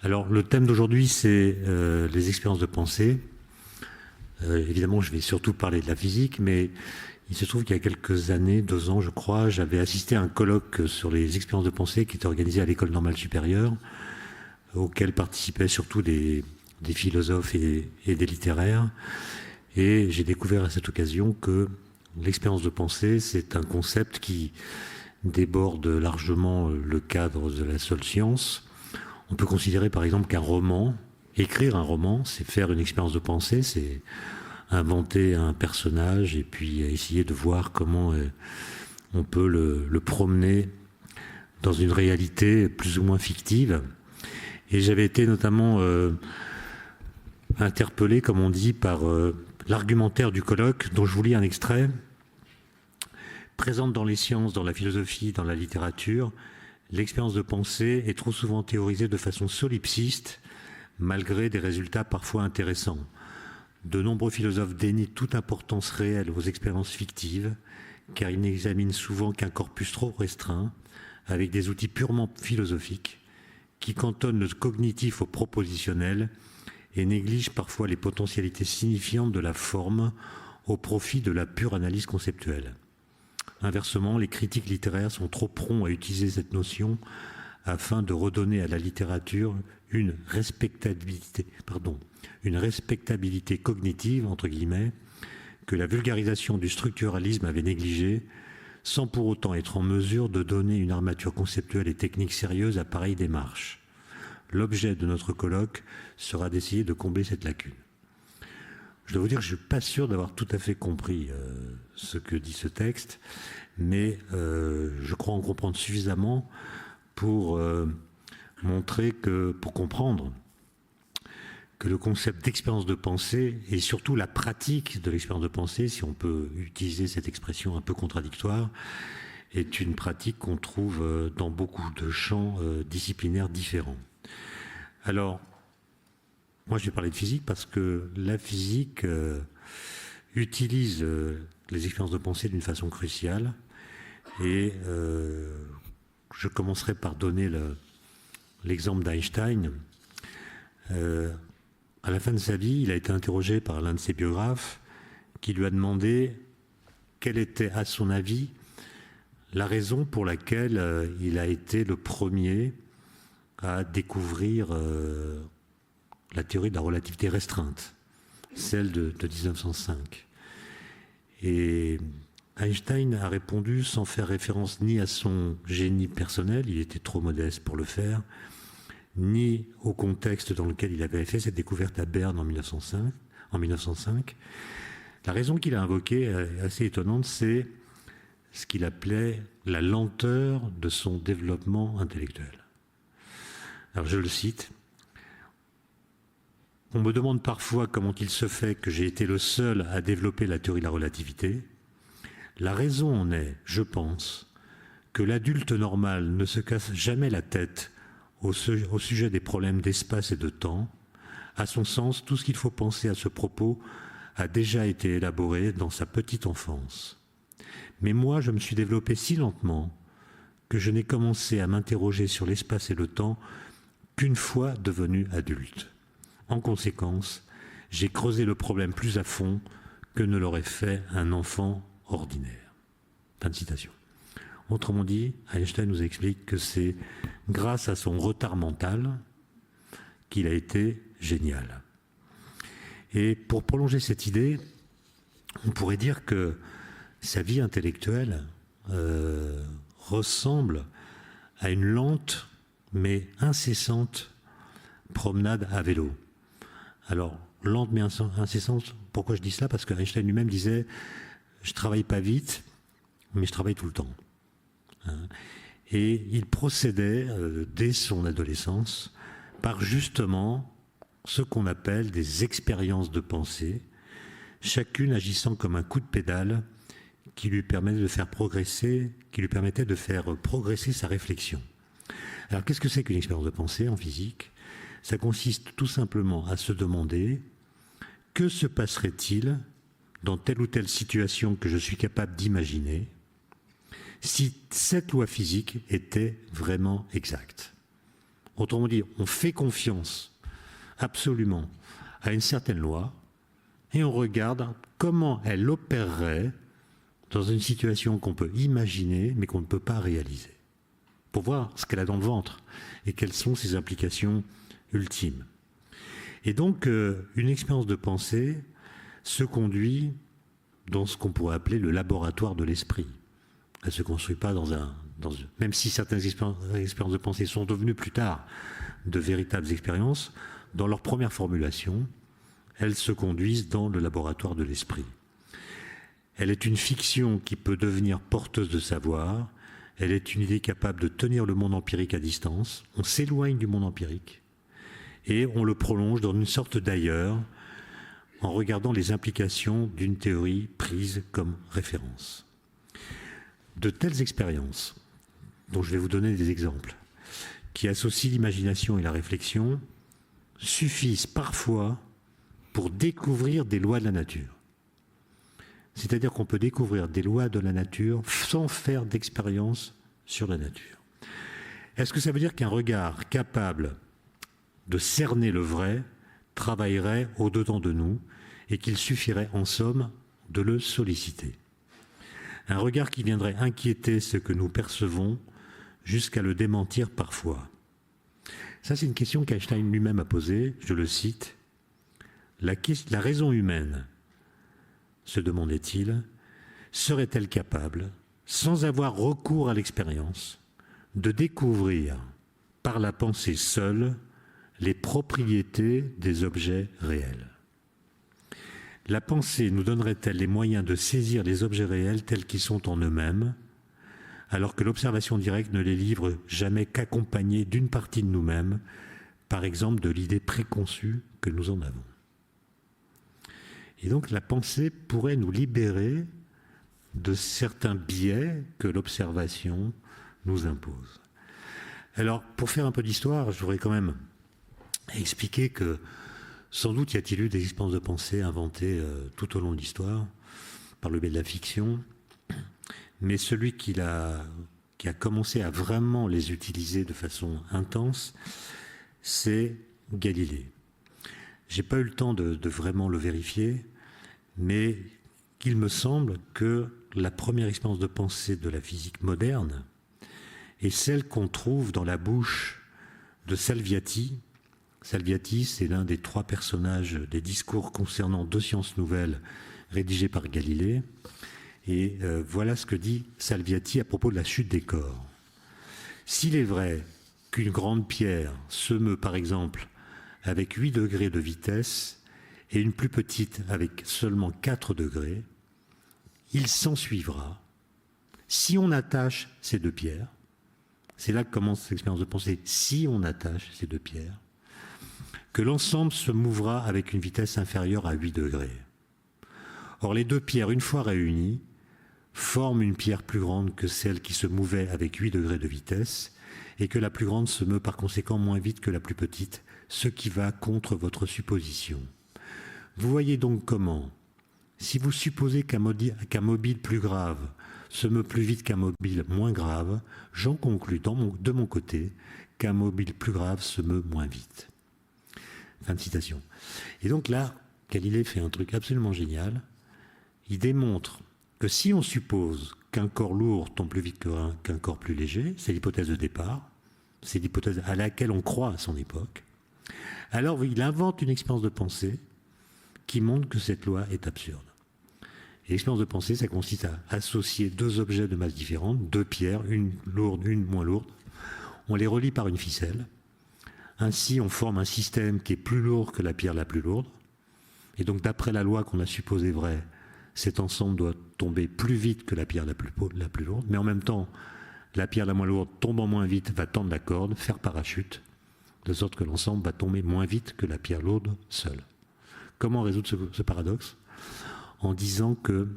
Alors, le thème d'aujourd'hui, c'est les expériences de pensée. Évidemment, je vais surtout parler de la physique, mais il se trouve qu'il y a quelques années, 2 ans, je crois, j'avais assisté à un colloque sur les expériences de pensée qui était organisé à l'École normale supérieure, auquel participaient surtout des philosophes et des littéraires. Et j'ai découvert à cette occasion que l'expérience de pensée, c'est un concept qui déborde largement le cadre de la seule science. On peut considérer par exemple qu'un roman, écrire un roman, c'est faire une expérience de pensée, c'est inventer un personnage et puis essayer de voir comment on peut le promener dans une réalité plus ou moins fictive. Et j'avais été notamment interpellé, comme on dit, par l'argumentaire du colloque, dont je vous lis un extrait. Présente dans les sciences, dans la philosophie, dans la littérature, l'expérience de pensée est trop souvent théorisée de façon solipsiste, malgré des résultats parfois intéressants. De nombreux philosophes dénient toute importance réelle aux expériences fictives, car ils n'examinent souvent qu'un corpus trop restreint, avec des outils purement philosophiques, qui cantonnent le cognitif au propositionnel et négligent parfois les potentialités signifiantes de la forme au profit de la pure analyse conceptuelle. Inversement, les critiques littéraires sont trop prompts à utiliser cette notion afin de redonner à la littérature une respectabilité cognitive, entre guillemets, que la vulgarisation du structuralisme avait négligée, sans pour autant être en mesure de donner une armature conceptuelle et technique sérieuse à pareille démarche. L'objet de notre colloque sera d'essayer de combler cette lacune. Je dois vous dire que je ne suis pas sûr d'avoir tout à fait compris ce que dit ce texte, mais je crois en comprendre suffisamment pour pour comprendre que le concept d'expérience de pensée et surtout la pratique de l'expérience de pensée, si on peut utiliser cette expression un peu contradictoire, est une pratique qu'on trouve dans beaucoup de champs disciplinaires différents. Alors, moi je vais parler de physique parce que la physique utilise les expériences de pensée d'une façon cruciale et je commencerai par donner l'exemple d'Einstein. À la fin de sa vie, il a été interrogé par l'un de ses biographes qui lui a demandé quelle était, à son avis, la raison pour laquelle il a été le premier à découvrir la théorie de la relativité restreinte, celle de 1905. Et Einstein a répondu sans faire référence ni à son génie personnel, il était trop modeste pour le faire, ni au contexte dans lequel il avait fait cette découverte à Berne en 1905. La raison qu'il a invoquée, assez étonnante, c'est ce qu'il appelait la lenteur de son développement intellectuel. Alors je le cite. On me demande parfois comment il se fait que j'ai été le seul à développer la théorie de la relativité. La raison en est, je pense, que l'adulte normal ne se casse jamais la tête au sujet des problèmes d'espace et de temps. À son sens, tout ce qu'il faut penser à ce propos a déjà été élaboré dans sa petite enfance. Mais moi, je me suis développé si lentement que je n'ai commencé à m'interroger sur l'espace et le temps qu'une fois devenu adulte. En conséquence, j'ai creusé le problème plus à fond que ne l'aurait fait un enfant ordinaire. Fin de citation. Autrement dit, Einstein nous explique que c'est grâce à son retard mental qu'il a été génial. Et pour prolonger cette idée, on pourrait dire que sa vie intellectuelle ressemble à une lente mais incessante promenade à vélo. Alors, lente mais incessante, pourquoi je dis cela? Parce que Einstein lui-même disait « je travaille pas vite, mais je travaille tout le temps ». Et il procédait, dès son adolescence, par justement ce qu'on appelle des expériences de pensée, chacune agissant comme un coup de pédale qui lui permettait de faire progresser sa réflexion. Alors qu'est-ce que c'est qu'une expérience de pensée en physique? Ça consiste tout simplement à se demander que se passerait-il dans telle ou telle situation que je suis capable d'imaginer si cette loi physique était vraiment exacte. Autrement dit, on fait confiance absolument à une certaine loi et on regarde comment elle opérerait dans une situation qu'on peut imaginer mais qu'on ne peut pas réaliser, pour voir ce qu'elle a dans le ventre et quelles sont ses implications ultimes. Et donc, une expérience de pensée se conduit dans ce qu'on pourrait appeler le laboratoire de l'esprit. Elle ne se construit pas même si certaines expériences de pensée sont devenues plus tard de véritables expériences, dans leur première formulation, elles se conduisent dans le laboratoire de l'esprit. Elle est une fiction qui peut devenir porteuse de savoir, elle est une idée capable de tenir le monde empirique à distance, on s'éloigne du monde empirique, et on le prolonge dans une sorte d'ailleurs, en regardant les implications d'une théorie prise comme référence. De telles expériences, dont je vais vous donner des exemples, qui associent l'imagination et la réflexion, suffisent parfois pour découvrir des lois de la nature. C'est-à-dire qu'on peut découvrir des lois de la nature sans faire d'expérience sur la nature. Est-ce que ça veut dire qu'un regard capable de cerner le vrai travaillerait au-dedans de nous et qu'il suffirait en somme de le solliciter? Un regard qui viendrait inquiéter ce que nous percevons jusqu'à le démentir parfois. Ça, c'est une question qu'Einstein lui-même a posée, je le cite. La raison humaine, se demandait-il, serait-elle capable, sans avoir recours à l'expérience, de découvrir par la pensée seule les propriétés des objets réels? La pensée nous donnerait-elle les moyens de saisir les objets réels tels qu'ils sont en eux-mêmes, alors que l'observation directe ne les livre jamais qu'accompagnée d'une partie de nous-mêmes, par exemple de l'idée préconçue que nous en avons? Et donc la pensée pourrait nous libérer de certains biais que l'observation nous impose. Alors, pour faire un peu d'histoire, je voudrais quand même expliquer que sans doute y a-t-il eu des expériences de pensée inventées tout au long de l'histoire, par le biais de la fiction, mais celui qui a commencé à vraiment les utiliser de façon intense, c'est Galilée. J'ai pas eu le temps de vraiment le vérifier, mais il me semble que la première expérience de pensée de la physique moderne est celle qu'on trouve dans la bouche de Salviati. Salviati, c'est l'un des 3 personnages des discours concernant 2 sciences nouvelles rédigés par Galilée. Et voilà ce que dit Salviati à propos de la chute des corps. S'il est vrai qu'une grande pierre se meut, par exemple, avec 8 degrés de vitesse et une plus petite avec seulement 4 degrés, il s'ensuivra, si on attache ces 2 pierres, c'est là que commence l'expérience de pensée, si on attache ces 2 pierres, que l'ensemble se mouvra avec une vitesse inférieure à 8 degrés. Or, les 2 pierres, une fois réunies, forment une pierre plus grande que celle qui se mouvait avec 8 degrés de vitesse, et que la plus grande se meut par conséquent moins vite que la plus petite, ce qui va contre votre supposition. Vous voyez donc comment, si vous supposez qu'un mobile plus grave se meut plus vite qu'un mobile moins grave, j'en conclus de mon côté qu'un mobile plus grave se meut moins vite. Fin de citation. Et donc là, Galilée fait un truc absolument génial. Il démontre que si on suppose qu'un corps lourd tombe plus vite qu'un corps plus léger, c'est l'hypothèse de départ, c'est l'hypothèse à laquelle on croit à son époque, alors il invente une expérience de pensée qui montre que cette loi est absurde. Et l'expérience de pensée, ça consiste à associer 2 objets de masse différente, 2 pierres, une lourde, une moins lourde. On les relie par une ficelle. Ainsi, on forme un système qui est plus lourd que la pierre la plus lourde. Et donc, d'après la loi qu'on a supposée vraie, cet ensemble doit tomber plus vite que la pierre la plus lourde. Mais en même temps, la pierre la moins lourde, tombant moins vite, va tendre la corde, faire parachute, de sorte que l'ensemble va tomber moins vite que la pierre lourde seule. Comment résoudre ce paradoxe? En disant que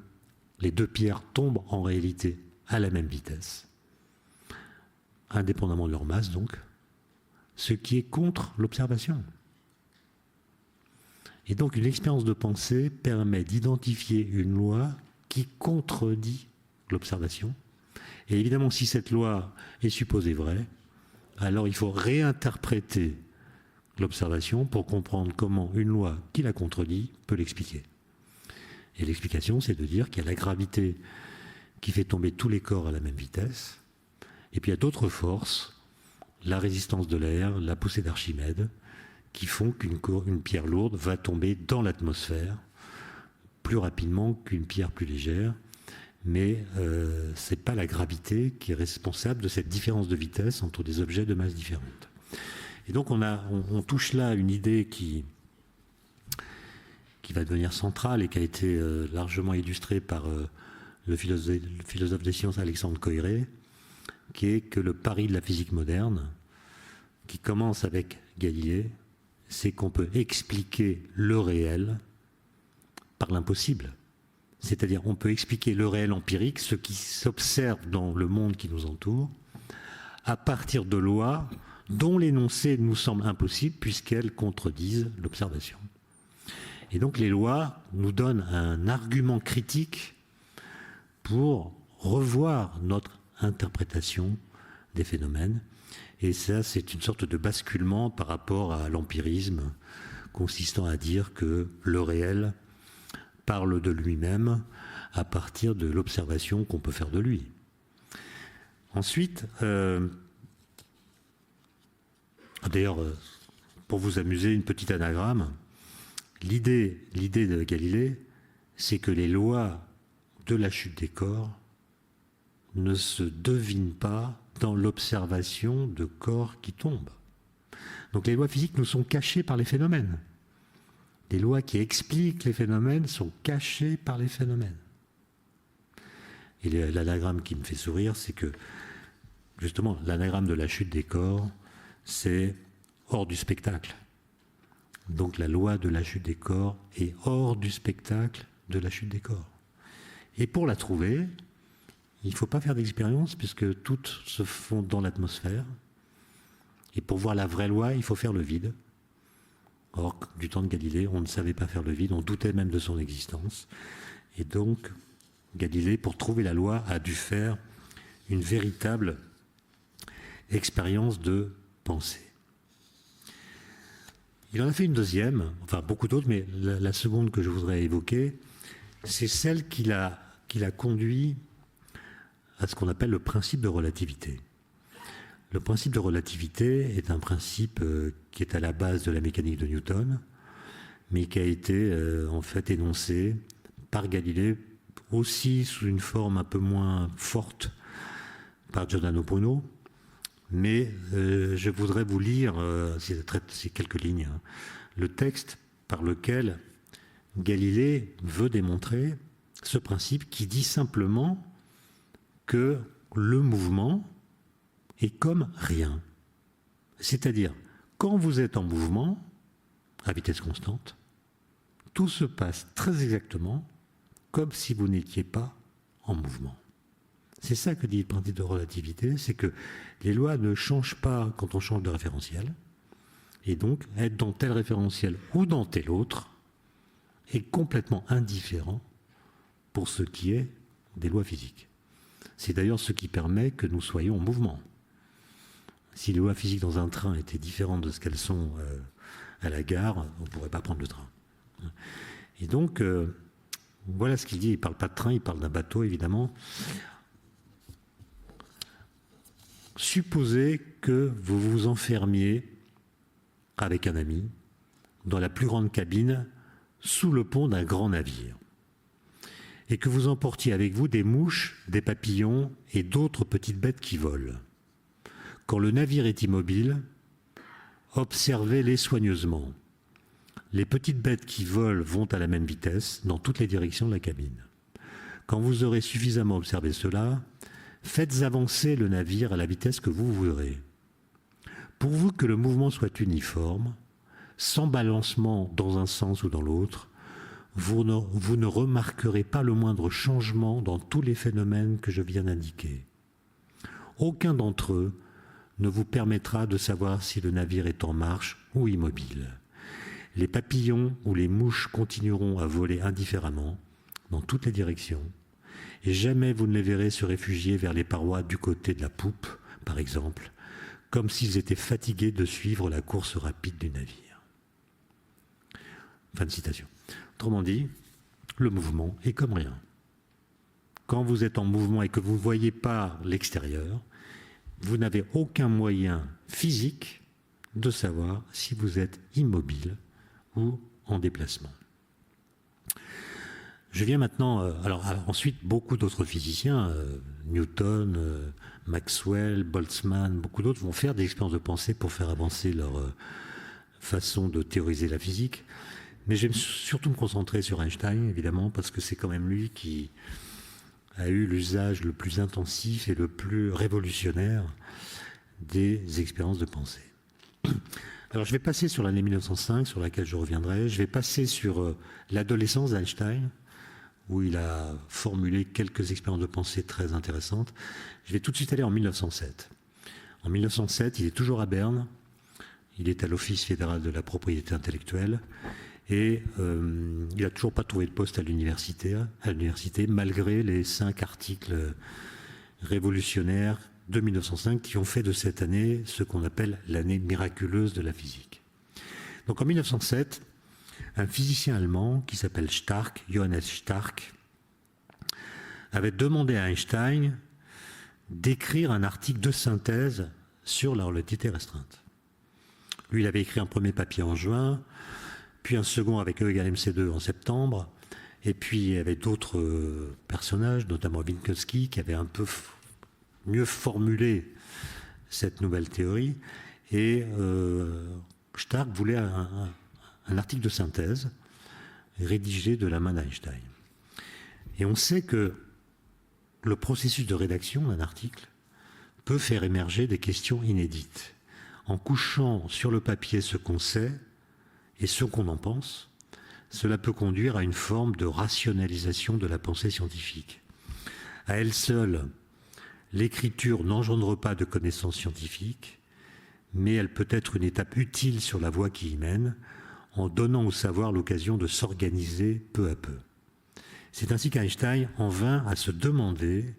les 2 pierres tombent en réalité à la même vitesse, indépendamment de leur masse donc, ce qui est contre l'observation. Et donc une expérience de pensée permet d'identifier une loi qui contredit l'observation. Et évidemment, si cette loi est supposée vraie, alors il faut réinterpréter l'observation pour comprendre comment une loi qui la contredit peut l'expliquer. Et l'explication, c'est de dire qu'il y a la gravité qui fait tomber tous les corps à la même vitesse, et puis il y a d'autres forces, la résistance de l'air, la poussée d'Archimède, qui font qu'une pierre lourde va tomber dans l'atmosphère plus rapidement qu'une pierre plus légère, mais ce n'est pas la gravité qui est responsable de cette différence de vitesse entre des objets de masse différente. Et donc on touche là une idée qui va devenir centrale et qui a été largement illustrée par le philosophe des sciences Alexandre Koyré, qui est que le pari de la physique moderne, qui commence avec Galilée, c'est qu'on peut expliquer le réel par l'impossible. C'est-à-dire on peut expliquer le réel empirique, ce qui s'observe dans le monde qui nous entoure, à partir de lois dont l'énoncé nous semble impossible puisqu'elles contredisent l'observation. Et donc les lois nous donnent un argument critique pour revoir notre interprétation des phénomènes. Et ça, c'est une sorte de basculement par rapport à l'empirisme, consistant à dire que le réel parle de lui-même à partir de l'observation qu'on peut faire de lui. Ensuite, d'ailleurs, pour vous amuser, une petite anagramme, l'idée de Galilée, c'est que les lois de la chute des corps ne se devinent pas dans l'observation de corps qui tombent. Donc les lois physiques nous sont cachées par les phénomènes. Les lois qui expliquent les phénomènes sont cachées par les phénomènes. Et l'anagramme qui me fait sourire, c'est que, justement, l'anagramme de la chute des corps, c'est hors du spectacle. Donc la loi de la chute des corps est hors du spectacle de la chute des corps. Et pour la trouver, il ne faut pas faire d'expérience puisque toutes se font dans l'atmosphère. Et pour voir la vraie loi, il faut faire le vide. Or, du temps de Galilée, on ne savait pas faire le vide, on doutait même de son existence. Et donc, Galilée, pour trouver la loi, a dû faire une véritable expérience de pensée. Il en a fait une deuxième, enfin beaucoup d'autres, mais la seconde que je voudrais évoquer, c'est celle qui l'a conduit à ce qu'on appelle le principe de relativité. Le principe de relativité est un principe qui est à la base de la mécanique de Newton, mais qui a été en fait énoncé par Galilée aussi sous une forme un peu moins forte par Giordano Bruno. Mais je voudrais vous lire, ces quelques lignes, hein, le texte par lequel Galilée veut démontrer ce principe qui dit simplement que le mouvement est comme rien. C'est-à-dire, quand vous êtes en mouvement, à vitesse constante, tout se passe très exactement comme si vous n'étiez pas en mouvement. C'est ça que dit le principe de relativité, c'est que les lois ne changent pas quand on change de référentiel, et donc être dans tel référentiel ou dans tel autre est complètement indifférent pour ce qui est des lois physiques. C'est d'ailleurs ce qui permet que nous soyons en mouvement. Si les lois physiques dans un train étaient différentes de ce qu'elles sont à la gare, on ne pourrait pas prendre le train. Et donc, voilà ce qu'il dit. Il ne parle pas de train, il parle d'un bateau, évidemment. Supposez que vous vous enfermiez avec un ami dans la plus grande cabine sous le pont d'un grand navire et que vous emportiez avec vous des mouches, des papillons et d'autres petites bêtes qui volent. Quand le navire est immobile, observez-les soigneusement. Les petites bêtes qui volent vont à la même vitesse dans toutes les directions de la cabine. Quand vous aurez suffisamment observé cela, faites avancer le navire à la vitesse que vous voudrez. Pourvu que le mouvement soit uniforme, sans balancement dans un sens ou dans l'autre, vous ne remarquerez pas le moindre changement dans tous les phénomènes que je viens d'indiquer. Aucun d'entre eux ne vous permettra de savoir si le navire est en marche ou immobile. Les papillons ou les mouches continueront à voler indifféremment dans toutes les directions, et jamais vous ne les verrez se réfugier vers les parois du côté de la poupe, par exemple, comme s'ils étaient fatigués de suivre la course rapide du navire. Fin de citation. Autrement dit, le mouvement est comme rien. Quand vous êtes en mouvement et que vous ne voyez pas l'extérieur, vous n'avez aucun moyen physique de savoir si vous êtes immobile ou en déplacement. Je viens maintenant, ensuite beaucoup d'autres physiciens, Newton, Maxwell, Boltzmann, beaucoup d'autres vont faire des expériences de pensée pour faire avancer leur façon de théoriser la physique. Mais je vais surtout me concentrer sur Einstein, évidemment, parce que c'est quand même lui qui a eu l'usage le plus intensif et le plus révolutionnaire des expériences de pensée. Alors je vais passer sur l'année 1905, sur laquelle je reviendrai. Je vais passer sur l'adolescence d'Einstein, où il a formulé quelques expériences de pensée très intéressantes. Je vais tout de suite aller en 1907. En 1907, il est toujours à Berne. Il est à l'Office fédéral de la propriété intellectuelle. Et il n'a toujours pas trouvé de poste à l'université, malgré les 5 articles révolutionnaires de 1905 qui ont fait de cette année ce qu'on appelle l'année miraculeuse de la physique. Donc en 1907, un physicien allemand qui s'appelle Stark, Johannes Stark, avait demandé à Einstein d'écrire un article de synthèse sur la relativité restreinte. Lui, il avait écrit un premier papier en juin, puis un second avec E égale MC2 en septembre, et puis il y avait d'autres personnages, notamment Minkowski, qui avait un peu mieux formulé cette nouvelle théorie, et Stark voulait un article de synthèse rédigé de la main d'Einstein. Et on sait que le processus de rédaction d'un article peut faire émerger des questions inédites. En couchant sur le papier ce qu'on sait et ce qu'on en pense, cela peut conduire à une forme de rationalisation de la pensée scientifique. À elle seule, l'écriture n'engendre pas de connaissances scientifiques, mais elle peut être une étape utile sur la voie qui y mène, en donnant au savoir l'occasion de s'organiser peu à peu. C'est ainsi qu'Einstein en vint à se demander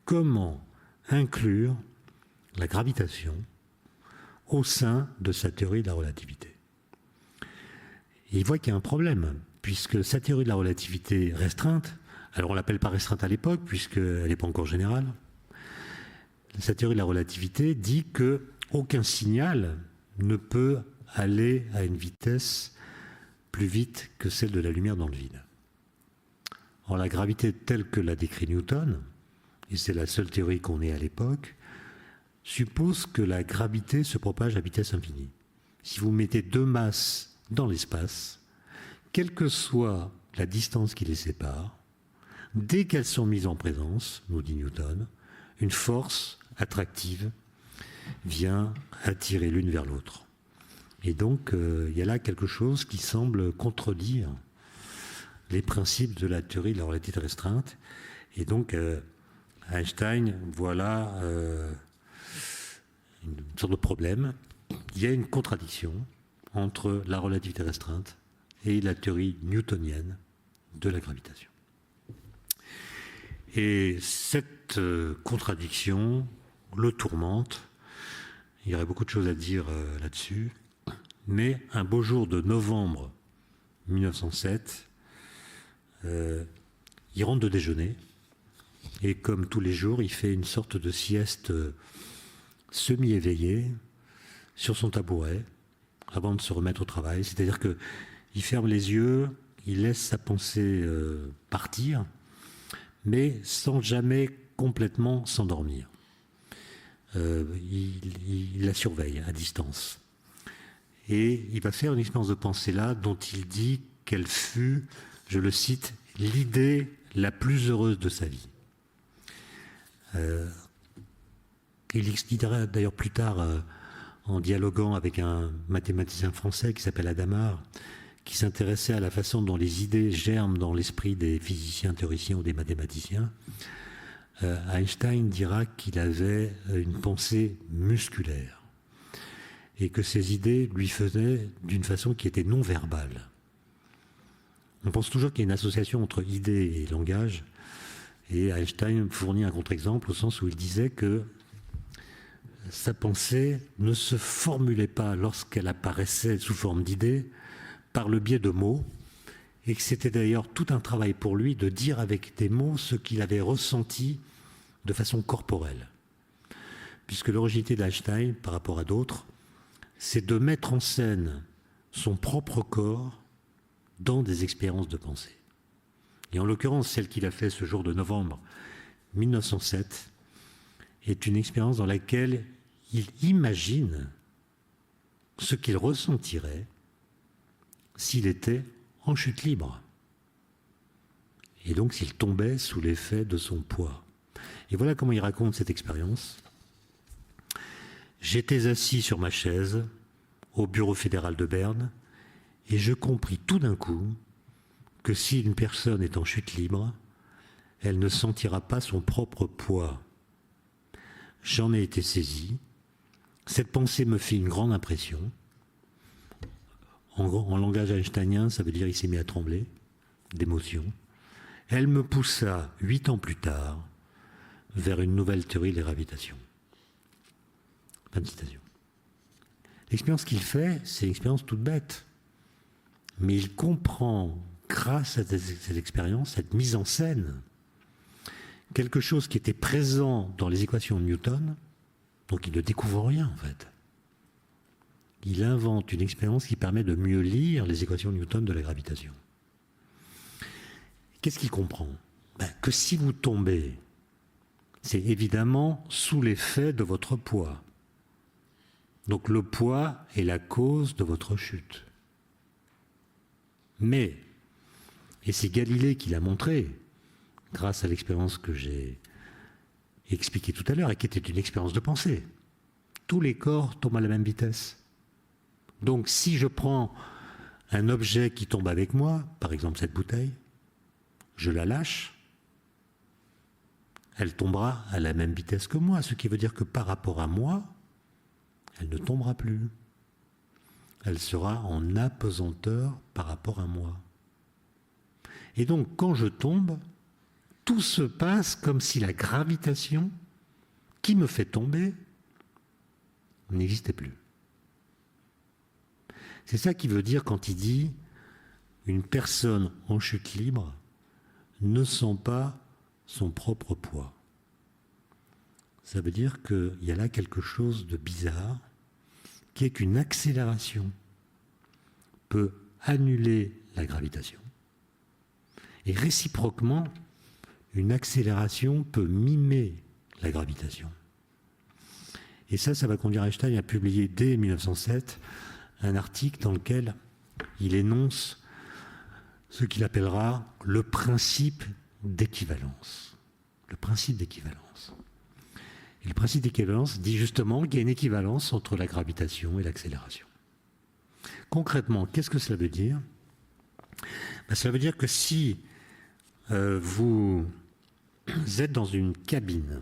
comment inclure la gravitation au sein de sa théorie de la relativité. Et il voit qu'il y a un problème, puisque sa théorie de la relativité restreinte, alors on ne l'appelle pas restreinte à l'époque, puisqu'elle n'est pas encore générale, sa théorie de la relativité dit qu'aucun signal ne peut aller à une vitesse plus vite que celle de la lumière dans le vide. Or, la gravité telle que l'a décrit Newton, et c'est la seule théorie qu'on ait à l'époque, suppose que la gravité se propage à vitesse infinie. Si vous mettez 2 masses dans l'espace, quelle que soit la distance qui les sépare, dès qu'elles sont mises en présence, nous dit Newton, une force attractive vient attirer l'une vers l'autre. Et donc, il y a là quelque chose qui semble contredire les principes de la théorie de la relativité restreinte. Et donc, Einstein, voilà une sorte de problème. Il y a une contradiction entre la relativité restreinte et la théorie newtonienne de la gravitation. Et cette contradiction le tourmente. Il y aurait beaucoup de choses à dire là-dessus. Mais un beau jour de novembre 1907, il rentre de déjeuner et comme tous les jours, il fait une sorte de sieste semi-éveillée sur son tabouret avant de se remettre au travail. C'est-à-dire qu'il ferme les yeux, il laisse sa pensée partir, mais sans jamais complètement s'endormir. Il la surveille à distance. Et il va faire une expérience de pensée là dont il dit qu'elle fut, je le cite, l'idée la plus heureuse de sa vie. Il expliquera d'ailleurs plus tard, en dialoguant avec un mathématicien français qui s'appelle Hadamard, qui s'intéressait à la façon dont les idées germent dans l'esprit des physiciens, théoriciens ou des mathématiciens. Einstein dira qu'il avait une pensée musculaire et que ses idées lui faisaient d'une façon qui était non verbale. On pense toujours qu'il y a une association entre idées et langage, et Einstein fournit un contre-exemple au sens où il disait que sa pensée ne se formulait pas lorsqu'elle apparaissait sous forme d'idées par le biais de mots, et que c'était d'ailleurs tout un travail pour lui de dire avec des mots ce qu'il avait ressenti de façon corporelle. Puisque l'originalité d'Einstein, par rapport à d'autres, c'est de mettre en scène son propre corps dans des expériences de pensée. Et en l'occurrence, celle qu'il a fait ce jour de novembre 1907 est une expérience dans laquelle il imagine ce qu'il ressentirait s'il était en chute libre. Et donc s'il tombait sous l'effet de son poids. Et voilà comment il raconte cette expérience. J'étais assis sur ma chaise au bureau fédéral de Berne et je compris tout d'un coup que si une personne est en chute libre, elle ne sentira pas son propre poids. J'en ai été saisi. Cette pensée me fit une grande impression. En langage einsteinien, ça veut dire qu'il s'est mis à trembler d'émotion. Elle me poussa 8 ans plus tard vers une nouvelle théorie de la gravitation. Fin de citation. L'expérience qu'il fait, c'est une expérience toute bête. Mais il comprend, grâce à cette expérience, cette mise en scène, quelque chose qui était présent dans les équations de Newton, donc il ne découvre rien en fait. Il invente une expérience qui permet de mieux lire les équations de Newton de la gravitation. Qu'est-ce qu'il comprend? Que si vous tombez, c'est évidemment sous l'effet de votre poids. Donc le poids est la cause de votre chute. Mais, et c'est Galilée qui l'a montré, grâce à l'expérience que j'ai expliquée tout à l'heure, et qui était une expérience de pensée, tous les corps tombent à la même vitesse. Donc si je prends un objet qui tombe avec moi, par exemple cette bouteille, je la lâche, elle tombera à la même vitesse que moi, ce qui veut dire que par rapport à moi, elle ne tombera plus. Elle sera en apesanteur par rapport à moi. Et donc quand je tombe, tout se passe comme si la gravitation qui me fait tomber n'existait plus. C'est ça qu'il veut dire quand il dit une personne en chute libre ne sent pas son propre poids. Ça veut dire qu'il y a là quelque chose de bizarre, qui est qu'une accélération peut annuler la gravitation. Et réciproquement, une accélération peut mimer la gravitation. Et ça va conduire Einstein à publier dès 1907 un article dans lequel il énonce ce qu'il appellera le principe d'équivalence. Le principe d'équivalence. Et le principe d'équivalence dit justement qu'il y a une équivalence entre la gravitation et l'accélération. Concrètement, qu'est-ce que cela veut dire? Cela veut dire que si vous êtes dans une cabine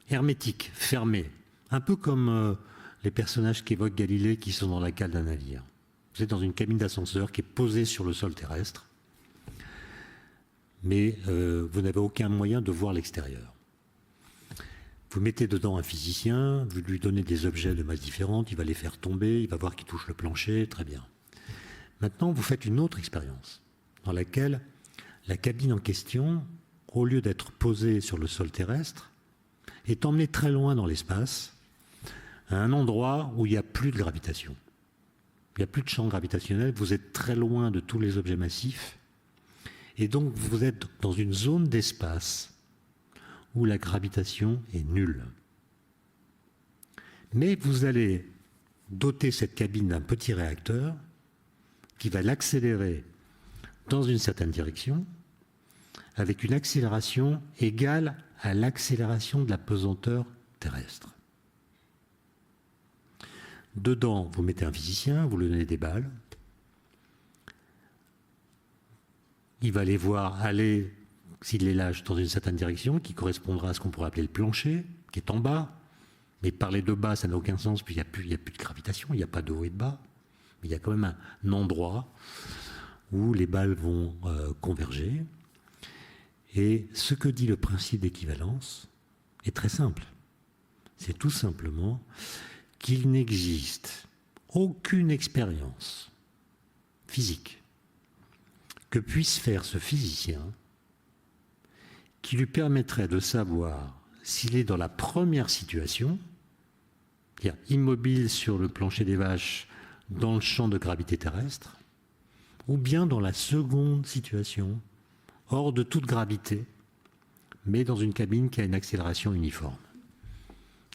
hermétique, fermée, un peu comme les personnages qu'évoque Galilée qui sont dans la cale d'un navire. Vous êtes dans une cabine d'ascenseur qui est posée sur le sol terrestre, mais vous n'avez aucun moyen de voir l'extérieur. Vous mettez dedans un physicien, vous lui donnez des objets de masse différentes, il va les faire tomber, il va voir qu'il touche le plancher, très bien. Maintenant, vous faites une autre expérience, dans laquelle la cabine en question, au lieu d'être posée sur le sol terrestre, est emmenée très loin dans l'espace, à un endroit où il n'y a plus de gravitation. Il n'y a plus de champ gravitationnel, vous êtes très loin de tous les objets massifs, et donc vous êtes dans une zone d'espace où la gravitation est nulle. Mais vous allez doter cette cabine d'un petit réacteur qui va l'accélérer dans une certaine direction, avec une accélération égale à l'accélération de la pesanteur terrestre. Dedans, vous mettez un physicien, vous lui donnez des balles. Il va les voir aller, s'il les lâche, dans une certaine direction, qui correspondra à ce qu'on pourrait appeler le plancher, qui est en bas. Mais parler de bas, ça n'a aucun sens, puis il n'y a plus de gravitation, il n'y a pas de haut et de bas. Mais il y a quand même un endroit où les balles vont converger. Et ce que dit le principe d'équivalence est très simple. c'est tout simplement qu'il n'existe aucune expérience physique que puisse faire ce physicien qui lui permettrait de savoir s'il est dans la première situation, c'est-à-dire immobile sur le plancher des vaches dans le champ de gravité terrestre, ou bien dans la seconde situation, hors de toute gravité, mais dans une cabine qui a une accélération uniforme.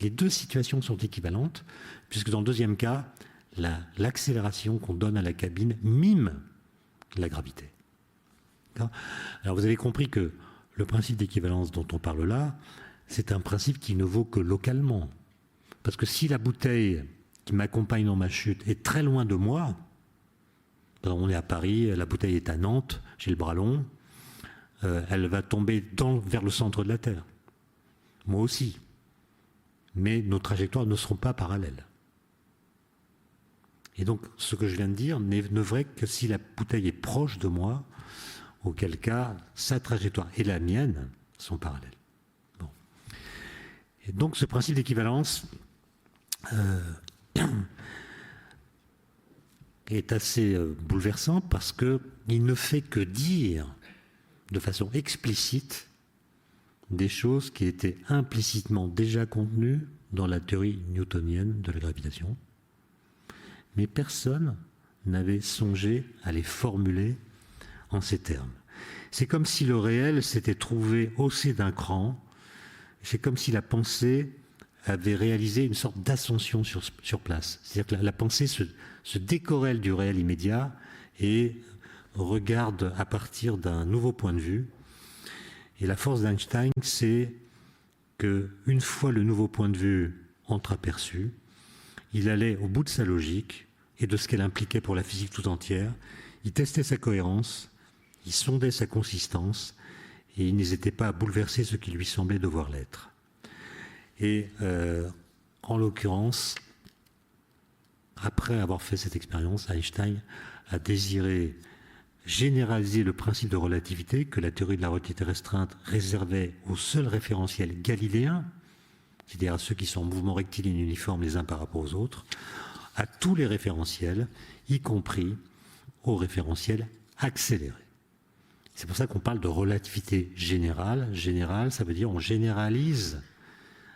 Les deux situations sont équivalentes, puisque dans le deuxième cas, l'accélération qu'on donne à la cabine mime la gravité. Alors vous avez compris que le principe d'équivalence dont on parle là, c'est un principe qui ne vaut que localement. Parce que si la bouteille qui m'accompagne dans ma chute est très loin de moi, on est à Paris, la bouteille est à Nantes, j'ai le bras long, elle va tomber vers le centre de la Terre. Moi aussi. Mais nos trajectoires ne seront pas parallèles. Et donc, ce que je viens de dire n'est vrai que si la bouteille est proche de moi, auquel cas, sa trajectoire et la mienne sont parallèles. Bon. Et donc, ce principe d'équivalence est assez bouleversant parce qu'il ne fait que dire de façon explicite des choses qui étaient implicitement déjà contenues dans la théorie newtonienne de la gravitation, mais personne n'avait songé à les formuler en ces termes. C'est comme si le réel s'était trouvé haussé d'un cran, c'est comme si la pensée avait réalisé une sorte d'ascension sur place. C'est-à-dire que la pensée se décorrèle du réel immédiat et regarde à partir d'un nouveau point de vue. Et la force d'Einstein, c'est qu'une fois le nouveau point de vue entreaperçu, il allait au bout de sa logique et de ce qu'elle impliquait pour la physique tout entière. Il testait sa cohérence, il sondait sa consistance et il n'hésitait pas à bouleverser ce qui lui semblait devoir l'être. Et en l'occurrence, après avoir fait cette expérience, Einstein a désiré généraliser le principe de relativité que la théorie de la relativité restreinte réservait aux seuls référentiels galiléens, c'est-à-dire à ceux qui sont en mouvement rectiligne uniforme les uns par rapport aux autres, à tous les référentiels, y compris aux référentiels accélérés. C'est pour ça qu'on parle de relativité générale. Générale, ça veut dire on généralise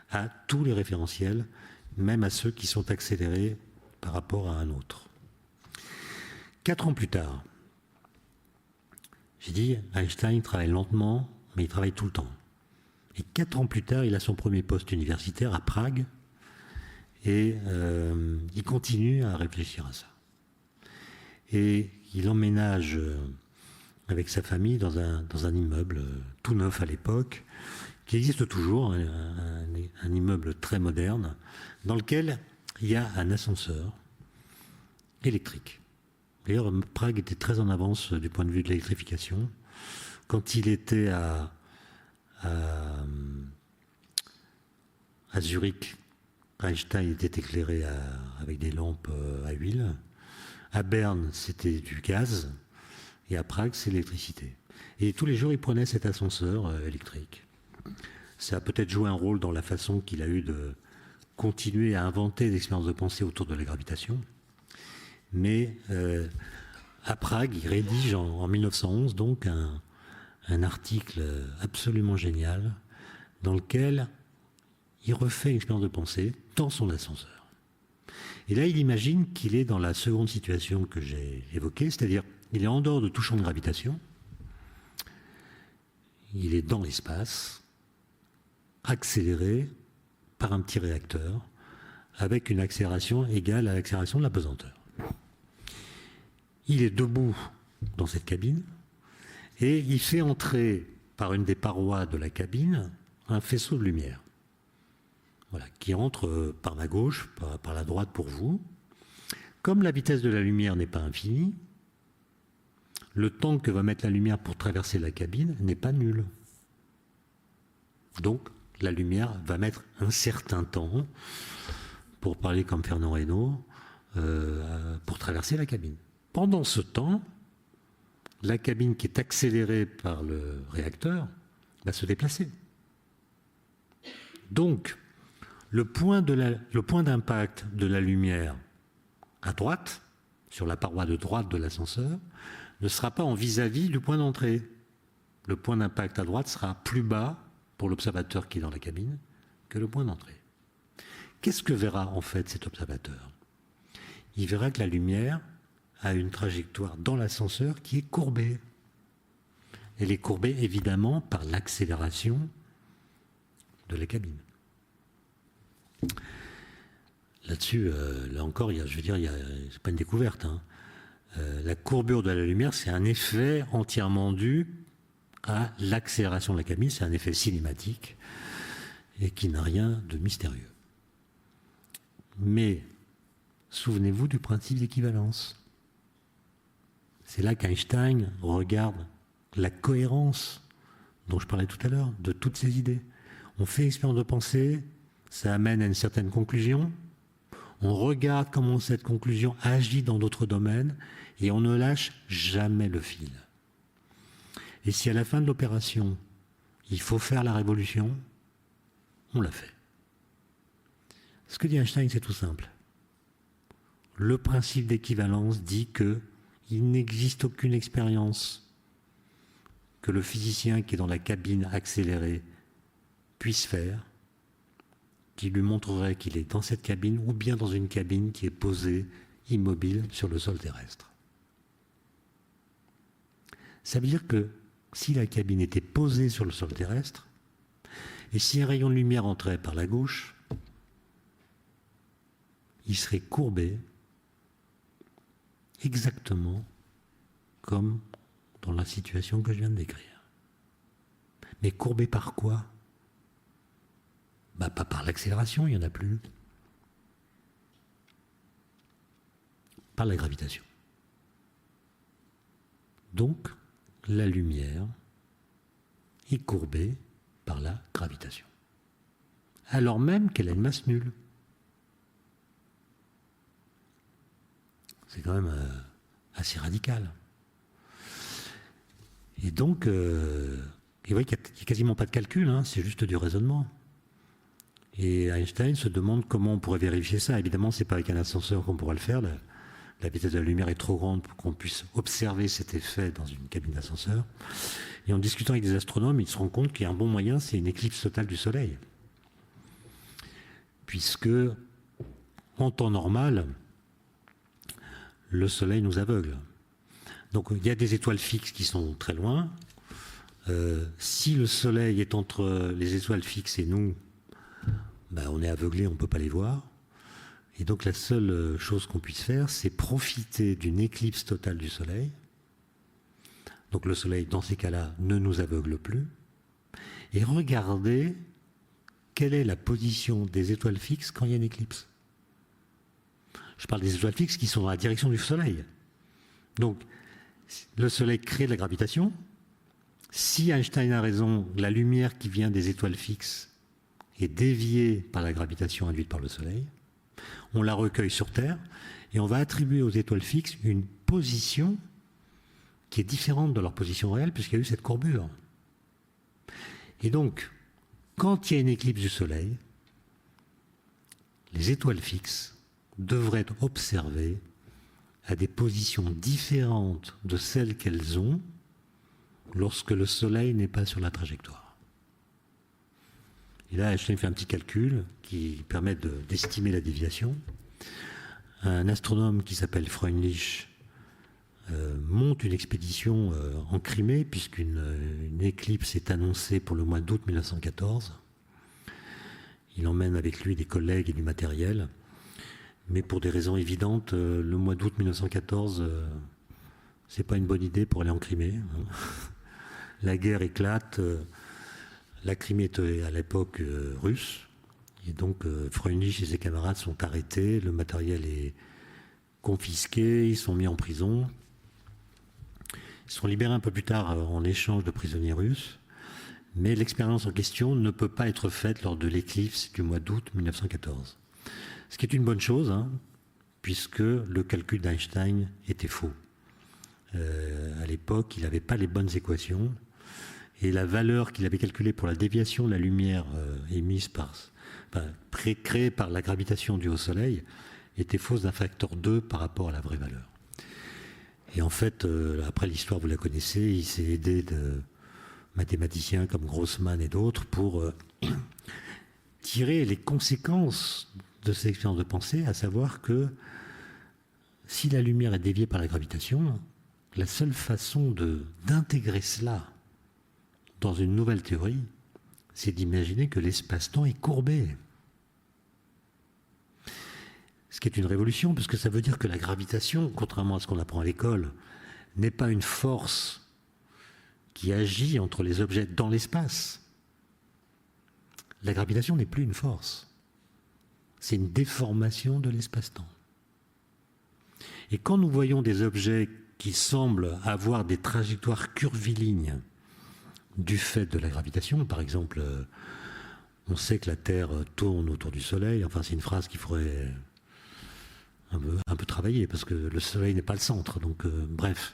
à tous les référentiels, même à ceux qui sont accélérés par rapport à un autre. 4 ans plus tard, j'ai dit, Einstein travaille lentement, mais il travaille tout le temps. Et 4 ans plus tard, il a son premier poste universitaire à Prague, et il continue à réfléchir à ça. Et il emménage avec sa famille dans un immeuble tout neuf à l'époque, qui existe toujours, un immeuble très moderne, dans lequel il y a un ascenseur électrique. D'ailleurs, Prague était très en avance du point de vue de l'électrification. Quand il était à Zurich, Einstein était éclairé avec des lampes à huile. À Berne, c'était du gaz. Et à Prague, c'est l'électricité. Et tous les jours, il prenait cet ascenseur électrique. Ça a peut-être joué un rôle dans la façon qu'il a eu de continuer à inventer des expériences de pensée autour de la gravitation. Mais à Prague, il rédige en 1911 donc un article absolument génial dans lequel il refait une expérience de pensée dans son ascenseur. Et là, il imagine qu'il est dans la seconde situation que j'ai évoquée, c'est-à-dire il est en dehors de tout champ de gravitation, il est dans l'espace, accéléré par un petit réacteur, avec une accélération égale à l'accélération de la pesanteur. Il est debout dans cette cabine et il fait entrer par une des parois de la cabine un faisceau de lumière. Voilà, qui entre par ma gauche, par la droite pour vous. Comme la vitesse de la lumière n'est pas infinie, le temps que va mettre la lumière pour traverser la cabine n'est pas nul. Donc, la lumière va mettre un certain temps, pour parler comme Fernand Reynaud, pour traverser la cabine. Pendant ce temps, la cabine qui est accélérée par le réacteur va se déplacer. Donc, le point d'impact de la lumière à droite, sur la paroi de droite de l'ascenseur, ne sera pas en vis-à-vis du point d'entrée. Le point d'impact à droite sera plus bas pour l'observateur qui est dans la cabine que le point d'entrée. Qu'est-ce que verra en fait cet observateur? Il verra que la lumière a une trajectoire dans l'ascenseur qui est courbée. Elle est courbée évidemment par l'accélération de la cabine. Là-dessus, là encore, c'est pas une découverte. La courbure de la lumière, c'est un effet entièrement dû à l'accélération de la cabine. C'est un effet cinématique et qui n'a rien de mystérieux. Mais souvenez-vous du principe d'équivalence. C'est là qu'Einstein regarde la cohérence dont je parlais tout à l'heure, de toutes ces idées. On fait expérience de pensée, ça amène à une certaine conclusion, on regarde comment cette conclusion agit dans d'autres domaines et on ne lâche jamais le fil. Et si à la fin de l'opération, il faut faire la révolution, on l'a fait. Ce que dit Einstein, c'est tout simple. Le principe d'équivalence dit qu'il n'existe aucune expérience que le physicien qui est dans la cabine accélérée puisse faire, qui lui montrerait qu'il est dans cette cabine ou bien dans une cabine qui est posée immobile sur le sol terrestre. Ça veut dire que si la cabine était posée sur le sol terrestre, et si un rayon de lumière entrait par la gauche, il serait courbé exactement comme dans la situation que je viens de décrire. Mais courbé par quoi? Pas par l'accélération, il n'y en a plus. Par la gravitation. Donc, la lumière est courbée par la gravitation. Alors même qu'elle a une masse nulle. C'est quand même assez radical. Et donc, vous voyez qu'il n'y a quasiment pas de calcul, c'est juste du raisonnement. Et Einstein se demande comment on pourrait vérifier ça. Évidemment, ce n'est pas avec un ascenseur qu'on pourra le faire. La vitesse de la lumière est trop grande pour qu'on puisse observer cet effet dans une cabine d'ascenseur. Et en discutant avec des astronomes, ils se rendent compte qu'il y a un bon moyen, c'est une éclipse totale du Soleil. Puisque, en temps normal, le Soleil nous aveugle. Donc il y a des étoiles fixes qui sont très loin. Si le Soleil est entre les étoiles fixes et nous, on est aveuglé, on ne peut pas les voir. Et donc la seule chose qu'on puisse faire, c'est profiter d'une éclipse totale du Soleil. Donc le Soleil, dans ces cas-là, ne nous aveugle plus. Et regarder quelle est la position des étoiles fixes quand il y a une éclipse. Je parle des étoiles fixes qui sont dans la direction du Soleil. Donc le Soleil crée de la gravitation. Si Einstein a raison, la lumière qui vient des étoiles fixes est déviée par la gravitation induite par le Soleil. On la recueille sur Terre et on va attribuer aux étoiles fixes une position qui est différente de leur position réelle puisqu'il y a eu cette courbure. Et donc, quand il y a une éclipse du Soleil, les étoiles fixes devraient être observées à des positions différentes de celles qu'elles ont lorsque le Soleil n'est pas sur la trajectoire. Et là, Einstein fait un petit calcul qui permet d'estimer la déviation. Un astronome qui s'appelle Freundlich monte une expédition en Crimée, puisqu'une éclipse est annoncée pour le mois d'août 1914. Il emmène avec lui des collègues et du matériel. Mais pour des raisons évidentes, le mois d'août 1914, c'est pas une bonne idée pour aller en Crimée. La guerre éclate. La Crimée était à l'époque russe, et donc Freundlich et ses camarades sont arrêtés, le matériel est confisqué, ils sont mis en prison. Ils sont libérés un peu plus tard en échange de prisonniers russes, mais l'expérience en question ne peut pas être faite lors de l'éclipse du mois d'août 1914. Ce qui est une bonne chose, puisque le calcul d'Einstein était faux. À l'époque, il n'avait pas les bonnes équations. Et la valeur qu'il avait calculée pour la déviation de la lumière émise par créée par la gravitation due au Soleil, était fausse d'un facteur 2 par rapport à la vraie valeur. Et en fait, après l'histoire, vous la connaissez, il s'est aidé de mathématiciens comme Grossman et d'autres pour tirer les conséquences de cette expérience de pensée, à savoir que si la lumière est déviée par la gravitation, la seule façon d'intégrer cela dans une nouvelle théorie, c'est d'imaginer que l'espace-temps est courbé. Ce qui est une révolution, parce que ça veut dire que la gravitation, contrairement à ce qu'on apprend à l'école, n'est pas une force qui agit entre les objets dans l'espace. La gravitation n'est plus une force. C'est une déformation de l'espace-temps. Et quand nous voyons des objets qui semblent avoir des trajectoires curvilignes du fait de la gravitation, par exemple, on sait que la Terre tourne autour du Soleil, enfin c'est une phrase qu'il faudrait un peu travailler, parce que le Soleil n'est pas le centre, donc bref.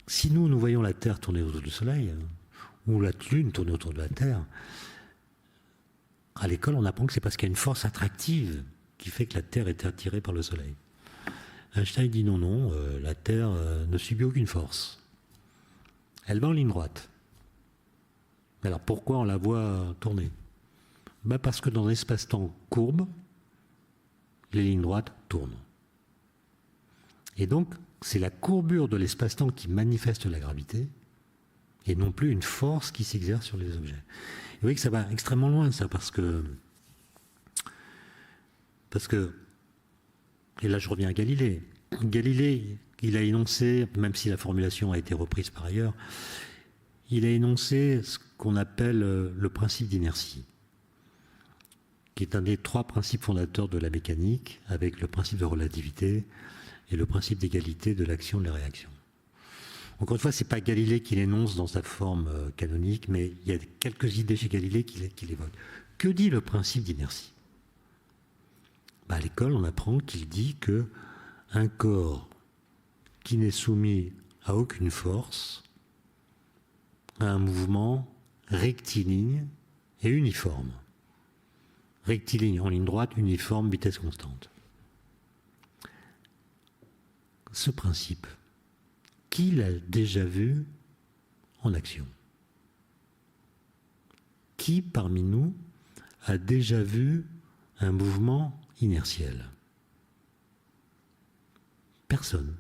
Si nous voyons la Terre tourner autour du Soleil, ou la Lune tourner autour de la Terre, à l'école on apprend que c'est parce qu'il y a une force attractive qui fait que la Terre est attirée par le Soleil. Einstein dit non, la Terre ne subit aucune force. Elle va en ligne droite. Alors pourquoi on la voit tourner ? Parce que dans l'espace-temps courbe, les lignes droites tournent. Et donc, c'est la courbure de l'espace-temps qui manifeste la gravité, et non plus une force qui s'exerce sur les objets. Et vous voyez que ça va extrêmement loin, ça, parce que, et là je reviens à Galilée. Galilée, il a énoncé, même si la formulation a été reprise par ailleurs, il a énoncé ce qu'on appelle le principe d'inertie, qui est un des 3 principes fondateurs de la mécanique, avec le principe de relativité et le principe d'égalité de l'action et de la réaction. Encore une fois, ce n'est pas Galilée qui l'énonce dans sa forme canonique, mais il y a quelques idées chez Galilée qui l'évoquent. Que dit le principe d'inertie ? À l'école, on apprend qu'il dit qu'un corps qui n'est soumis à aucune force a un mouvement rectiligne et uniforme. Rectiligne en ligne droite, uniforme, vitesse constante. Ce principe, qui l'a déjà vu en action ? Qui parmi nous a déjà vu un mouvement inertiel ? Personne.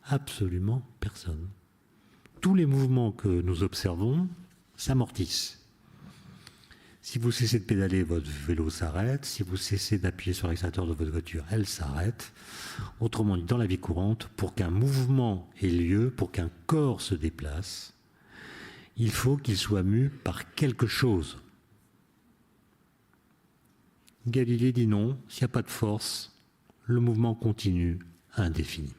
Absolument personne. Tous les mouvements que nous observons s'amortissent. Si vous cessez de pédaler, votre vélo s'arrête. Si vous cessez d'appuyer sur l'accélérateur de votre voiture, elle s'arrête. Autrement dit, dans la vie courante, pour qu'un mouvement ait lieu, pour qu'un corps se déplace, il faut qu'il soit mu par quelque chose. Galilée dit non, s'il n'y a pas de force, le mouvement continue indéfiniment.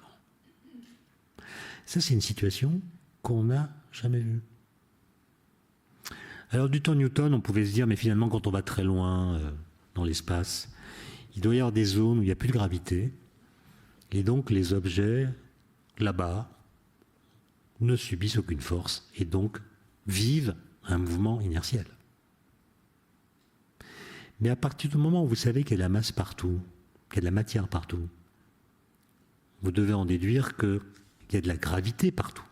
Ça, c'est une situation qu'on n'a jamais vue. Alors du temps Newton, on pouvait se dire, mais finalement, quand on va très loin dans l'espace, il doit y avoir des zones où il n'y a plus de gravité, et donc les objets, là-bas, ne subissent aucune force, et donc vivent un mouvement inertiel. Mais à partir du moment où vous savez qu'il y a de la masse partout, qu'il y a de la matière partout, vous devez en déduire qu'il y a de la gravité partout.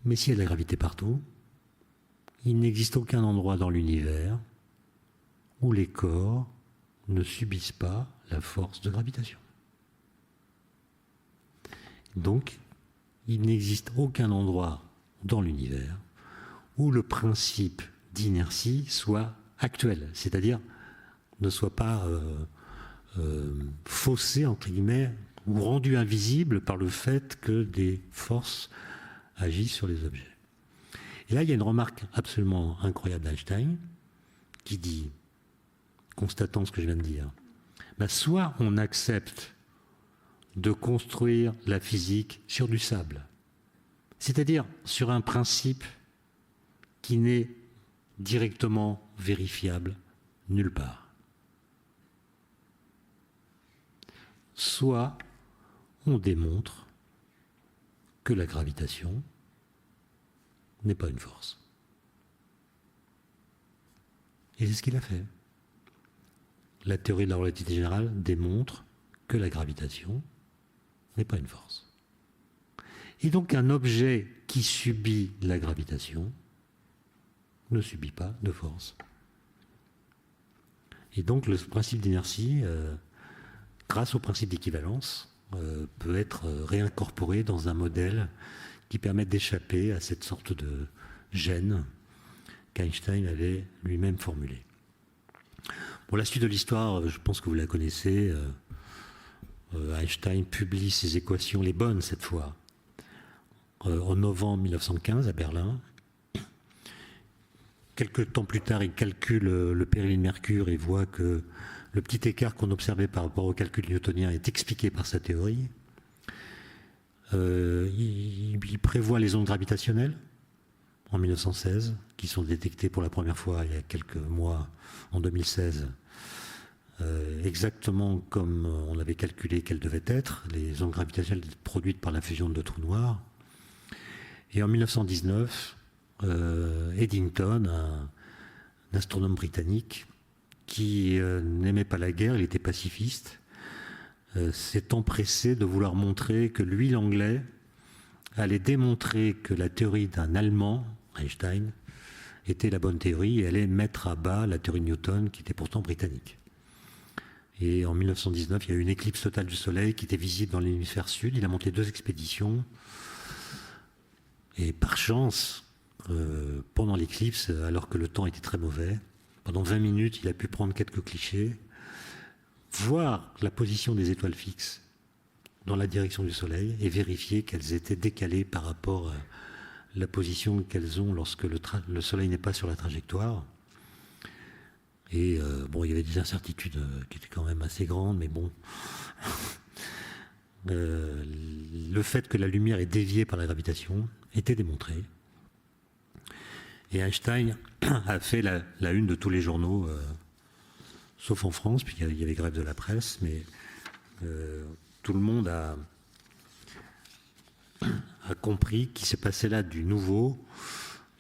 Mais s'il y a de la gravité partout, il n'existe aucun endroit dans l'univers où les corps ne subissent pas la force de gravitation. Donc, il n'existe aucun endroit dans l'univers où le principe d'inertie soit actuel, c'est-à-dire ne soit pas faussé, entre guillemets, ou rendu invisible par le fait que des forces agissent sur les objets. Et là, il y a une remarque absolument incroyable d'Einstein qui dit, constatant ce que je viens de dire, soit on accepte de construire la physique sur du sable, c'est-à-dire sur un principe qui n'est directement vérifiable nulle part. Soit on démontre que la gravitation n'est pas une force. Et c'est ce qu'il a fait. La théorie de la relativité générale démontre que la gravitation n'est pas une force. Et donc un objet qui subit la gravitation ne subit pas de force. Et donc le principe d'inertie, grâce au principe d'équivalence, peut être réincorporé dans un modèle qui permet d'échapper à cette sorte de gêne qu'Einstein avait lui-même formulée. Pour la suite de l'histoire, je pense que vous la connaissez. Einstein publie ses équations, les bonnes cette fois, en novembre 1915 à Berlin. Quelques temps plus tard, il calcule le péril de Mercure et voit que le petit écart qu'on observait par rapport au calcul newtonien est expliqué par sa théorie. Il prévoit les ondes gravitationnelles en 1916, qui sont détectées pour la première fois il y a quelques mois, en 2016, exactement comme on avait calculé qu'elles devaient être, les ondes gravitationnelles produites par la fusion de deux trous noirs. Et en 1919, Eddington, un astronome britannique qui n'aimait pas la guerre, il était pacifiste, s'est empressé de vouloir montrer que lui, l'anglais, allait démontrer que la théorie d'un Allemand, Einstein, était la bonne théorie et allait mettre à bas la théorie de Newton qui était pourtant britannique. Et en 1919, il y a eu une éclipse totale du Soleil qui était visible dans l'hémisphère sud. Il a monté 2 expéditions. Et par chance, pendant l'éclipse, alors que le temps était très mauvais, pendant 20 minutes, il a pu prendre quelques clichés, voir la position des étoiles fixes dans la direction du Soleil et vérifier qu'elles étaient décalées par rapport à la position qu'elles ont lorsque le Soleil n'est pas sur la trajectoire. Et bon, il y avait des incertitudes qui étaient quand même assez grandes, mais bon. Le fait que la lumière est déviée par la gravitation était démontré. Et Einstein a fait la une de tous les journaux, sauf en France, puisqu'il y avait grève de la presse, mais tout le monde a compris qu'il s'est passé là du nouveau.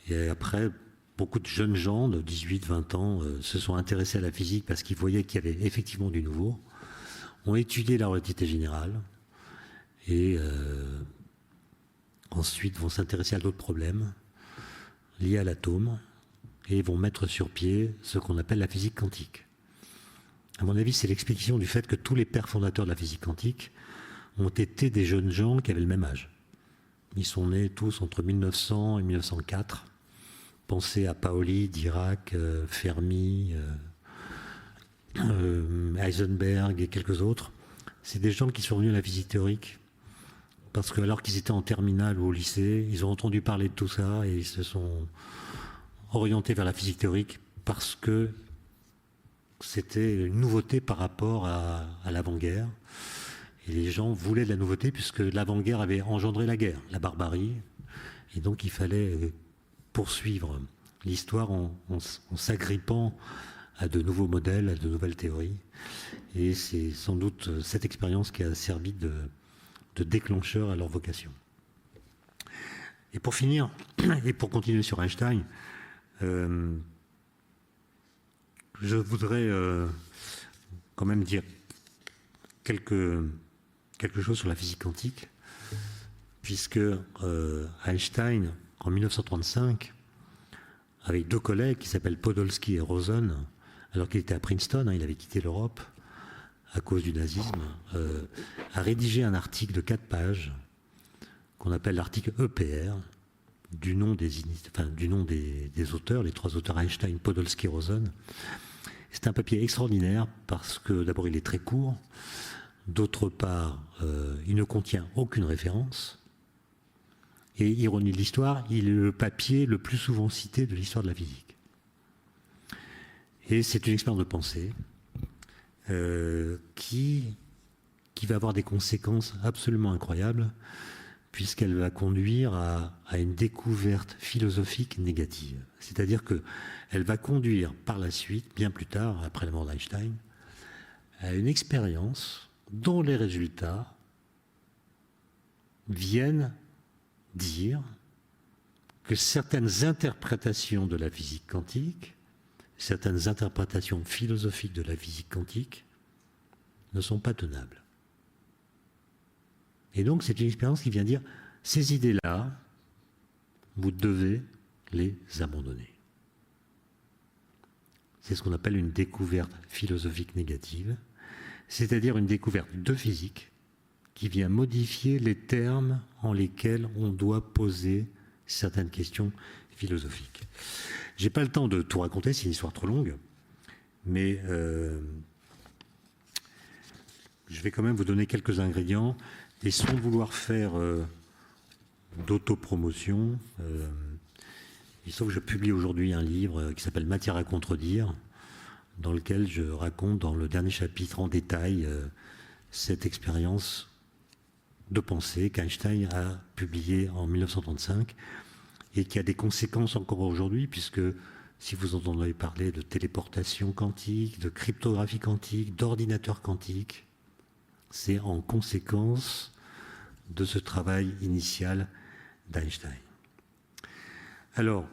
Et après, beaucoup de jeunes gens de 18-20 ans se sont intéressés à la physique parce qu'ils voyaient qu'il y avait effectivement du nouveau, ont étudié la relativité générale et ensuite vont s'intéresser à d'autres problèmes liés à l'atome et vont mettre sur pied ce qu'on appelle la physique quantique. À mon avis, c'est l'explication du fait que tous les pères fondateurs de la physique quantique ont été des jeunes gens qui avaient le même âge. Ils sont nés tous entre 1900 et 1904. Pensez à Pauli, Dirac, Fermi, Heisenberg et quelques autres. C'est des gens qui sont venus à la physique théorique parce que alors qu'ils étaient en terminale ou au lycée, ils ont entendu parler de tout ça et ils se sont orientés vers la physique théorique parce que c'était une nouveauté par rapport à l'avant-guerre. Et les gens voulaient de la nouveauté puisque l'avant-guerre avait engendré la guerre, la barbarie. Et donc il fallait poursuivre l'histoire en s'agrippant à de nouveaux modèles, à de nouvelles théories. Et c'est sans doute cette expérience qui a servi de déclencheur à leur vocation. Et pour finir, et pour continuer sur Einstein, je voudrais quand même dire quelque chose sur la physique quantique, puisque Einstein, en 1935, avec 2 collègues qui s'appellent Podolsky et Rosen, alors qu'il était à Princeton, il avait quitté l'Europe à cause du nazisme, a rédigé un article de 4 pages qu'on appelle l'article EPR, du nom des auteurs, les 3 auteurs Einstein, Podolsky et Rosen. C'est un papier extraordinaire parce que d'abord il est très court, d'autre part il ne contient aucune référence, et ironie de l'histoire, il est le papier le plus souvent cité de l'histoire de la physique. Et c'est une expérience de pensée qui va avoir des conséquences absolument incroyables puisqu'elle va conduire à une découverte philosophique négative. C'est-à-dire qu'elle va conduire par la suite, bien plus tard, après la mort d'Einstein, à une expérience dont les résultats viennent dire que certaines interprétations de la physique quantique certaines interprétations philosophiques de la physique quantique ne sont pas tenables. Et donc c'est une expérience qui vient dire, ces idées-là, vous devez les abandonner. C'est ce qu'on appelle une découverte philosophique négative, c'est-à-dire une découverte de physique qui vient modifier les termes en lesquels on doit poser certaines questions philosophiques. Je n'ai pas le temps de tout raconter, c'est une histoire trop longue, mais je vais quand même vous donner quelques ingrédients, et sans vouloir faire d'autopromotion, il se trouve que je publie aujourd'hui un livre qui s'appelle Matière à contredire, dans lequel je raconte dans le dernier chapitre en détail cette expérience de pensée qu'Einstein a publiée en 1935 et qui a des conséquences encore aujourd'hui, puisque si vous entendez parler de téléportation quantique, de cryptographie quantique, d'ordinateur quantique, c'est en conséquence de ce travail initial d'Einstein. Alors,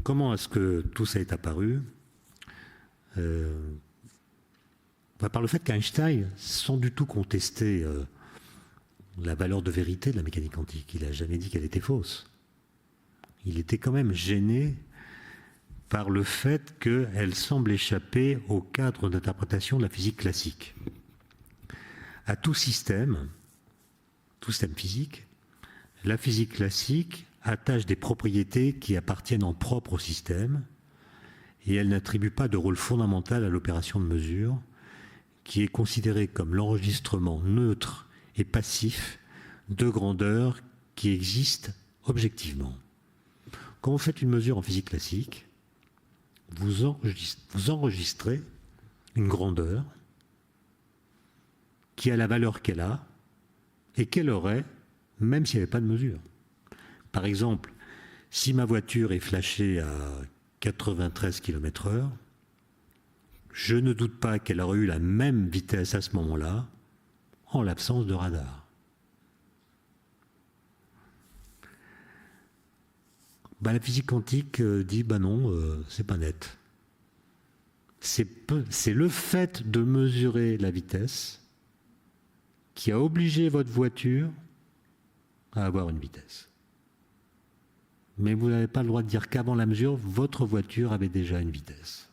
comment est-ce que tout ça est apparu ? Par le fait qu'Einstein, sans du tout contester la valeur de vérité de la mécanique quantique, il n'a jamais dit qu'elle était fausse. Il était quand même gêné par le fait qu'elle semble échapper au cadre d'interprétation de la physique classique. À tout système physique, la physique classique attache des propriétés qui appartiennent en propre au système et elle n'attribue pas de rôle fondamental à l'opération de mesure qui est considérée comme l'enregistrement neutre et passif de grandeur qui existent objectivement. Quand vous faites une mesure en physique classique, vous enregistrez une grandeur qui a la valeur qu'elle a et qu'elle aurait même s'il n'y avait pas de mesure. Par exemple, si ma voiture est flashée à 93 km/h, je ne doute pas qu'elle aurait eu la même vitesse à ce moment-là en l'absence de radar. La physique quantique dit non, c'est pas net. C'est le fait de mesurer la vitesse qui a obligé votre voiture à avoir une vitesse. Mais vous n'avez pas le droit de dire qu'avant la mesure, votre voiture avait déjà une vitesse.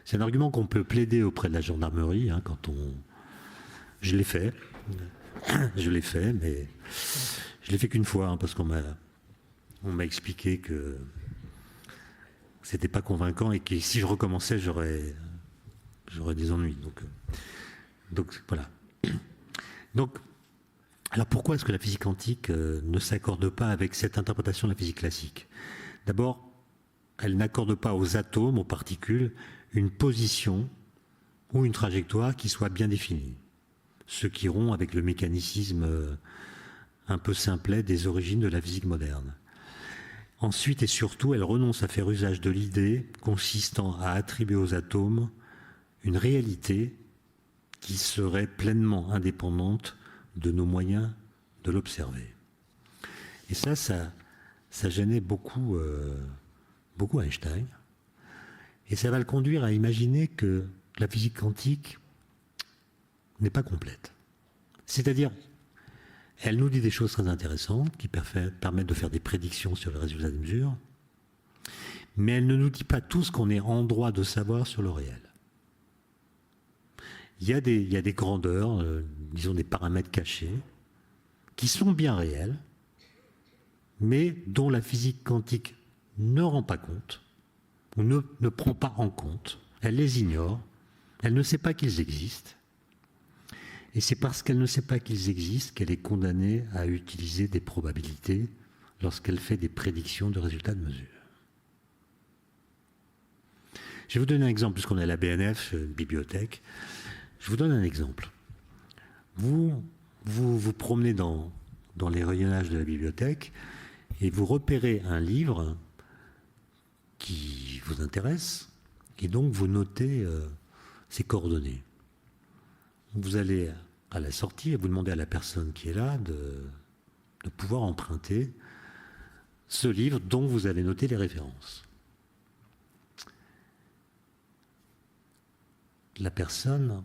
C'est un argument qu'on peut plaider auprès de la gendarmerie, quand on... Je l'ai fait, mais je l'ai fait qu'une fois, parce qu'on m'a expliqué que c'était pas convaincant et que si je recommençais, j'aurais des ennuis. Donc voilà. Donc, alors pourquoi est-ce que la physique quantique ne s'accorde pas avec cette interprétation de la physique classique ? D'abord, elle n'accorde pas aux atomes, aux particules, une position ou une trajectoire qui soit bien définie, ce qui rompt avec le mécanicisme un peu simplet des origines de la physique moderne. Ensuite et surtout, elle renonce à faire usage de l'idée consistant à attribuer aux atomes une réalité qui serait pleinement indépendante de nos moyens de l'observer. Et ça gênait beaucoup Einstein. Et ça va le conduire à imaginer que la physique quantique n'est pas complète. C'est-à-dire, elle nous dit des choses très intéressantes qui permettent de faire des prédictions sur le résultat des mesures, mais elle ne nous dit pas tout ce qu'on est en droit de savoir sur le réel. Il y a des grandeurs, disons des paramètres cachés, qui sont bien réels, mais dont la physique quantique ne rend pas compte, ou ne prend pas en compte. Elle les ignore, elle ne sait pas qu'ils existent, et c'est parce qu'elle ne sait pas qu'ils existent qu'elle est condamnée à utiliser des probabilités lorsqu'elle fait des prédictions de résultats de mesure. Je vais vous donner un exemple, puisqu'on est à la BNF, une bibliothèque. Je vous donne un exemple. Vous promenez dans les rayonnages de la bibliothèque et vous repérez un livre qui vous intéresse et donc vous notez ses coordonnées. Vous allez à la sortie et vous demandez à la personne qui est là de pouvoir emprunter ce livre dont vous avez noté les références. la personne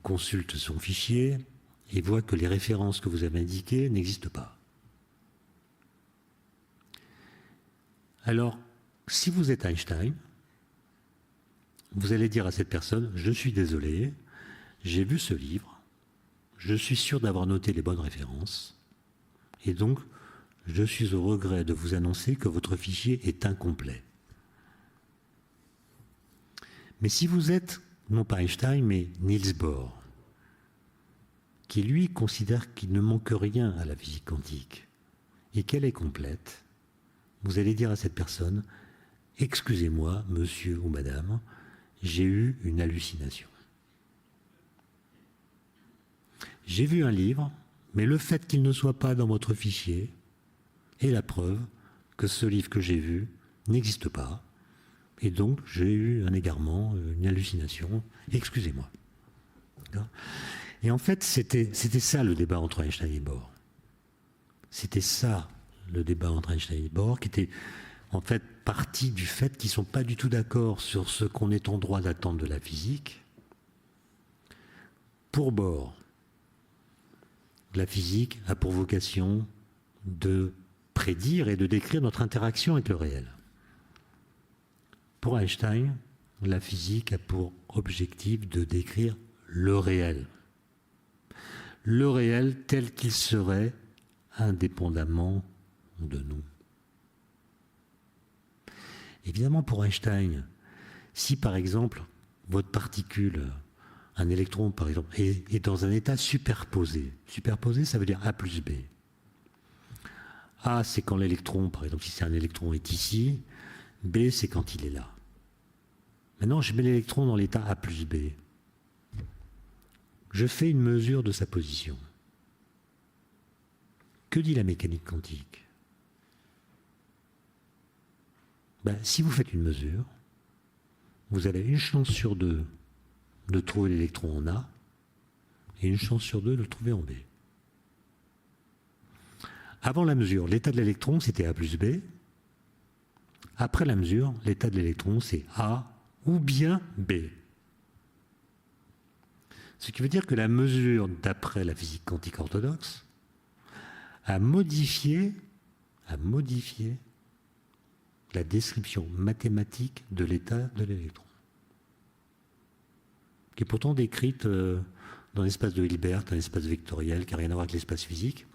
consulte son fichier et voit que les références que vous avez indiquées n'existent pas. Alors, si vous êtes Einstein, vous allez dire à cette personne « Je suis désolé, j'ai vu ce livre, je suis sûr d'avoir noté les bonnes références, et donc je suis au regret de vous annoncer que votre fichier est incomplet. » Mais si vous êtes, non pas Einstein, mais Niels Bohr, qui lui considère qu'il ne manque rien à la physique quantique et qu'elle est complète, vous allez dire à cette personne « Excusez-moi, monsieur ou madame, j'ai eu une hallucination. J'ai vu un livre, mais le fait qu'il ne soit pas dans votre fichier est la preuve que ce livre que j'ai vu n'existe pas. Et donc, j'ai eu un égarement, une hallucination. Excusez-moi. » Et en fait, c'était ça le débat entre Einstein et Bohr. C'était ça le débat entre Einstein et Bohr, qui était en fait parti du fait qu'ils ne sont pas du tout d'accord sur ce qu'on est en droit d'attendre de la physique. Pour Bohr, la physique a pour vocation de prédire et de décrire notre interaction avec le réel. Pour Einstein, la physique a pour objectif de décrire le réel. Le réel tel qu'il serait indépendamment de nous. Évidemment, pour Einstein, si par exemple, votre particule, un électron par exemple, est dans un état superposé. Superposé, ça veut dire A plus B. A, c'est quand l'électron, par exemple, si c'est un électron, est ici. B, c'est quand il est là. Maintenant, je mets l'électron dans l'état A plus B. Je fais une mesure de sa position. Que dit la mécanique quantique ? Ben, si vous faites une mesure, vous avez une chance sur 2 de trouver l'électron en A et une chance sur 2 de le trouver en B. Avant la mesure, l'état de l'électron, c'était A plus B. Après la mesure, l'état de l'électron, c'est A ou bien B. Ce qui veut dire que la mesure, d'après la physique quantique orthodoxe, a modifié la description mathématique de l'état de l'électron, qui est pourtant décrite dans l'espace de Hilbert, un espace vectoriel qui n'a rien à voir avec l'espace physique.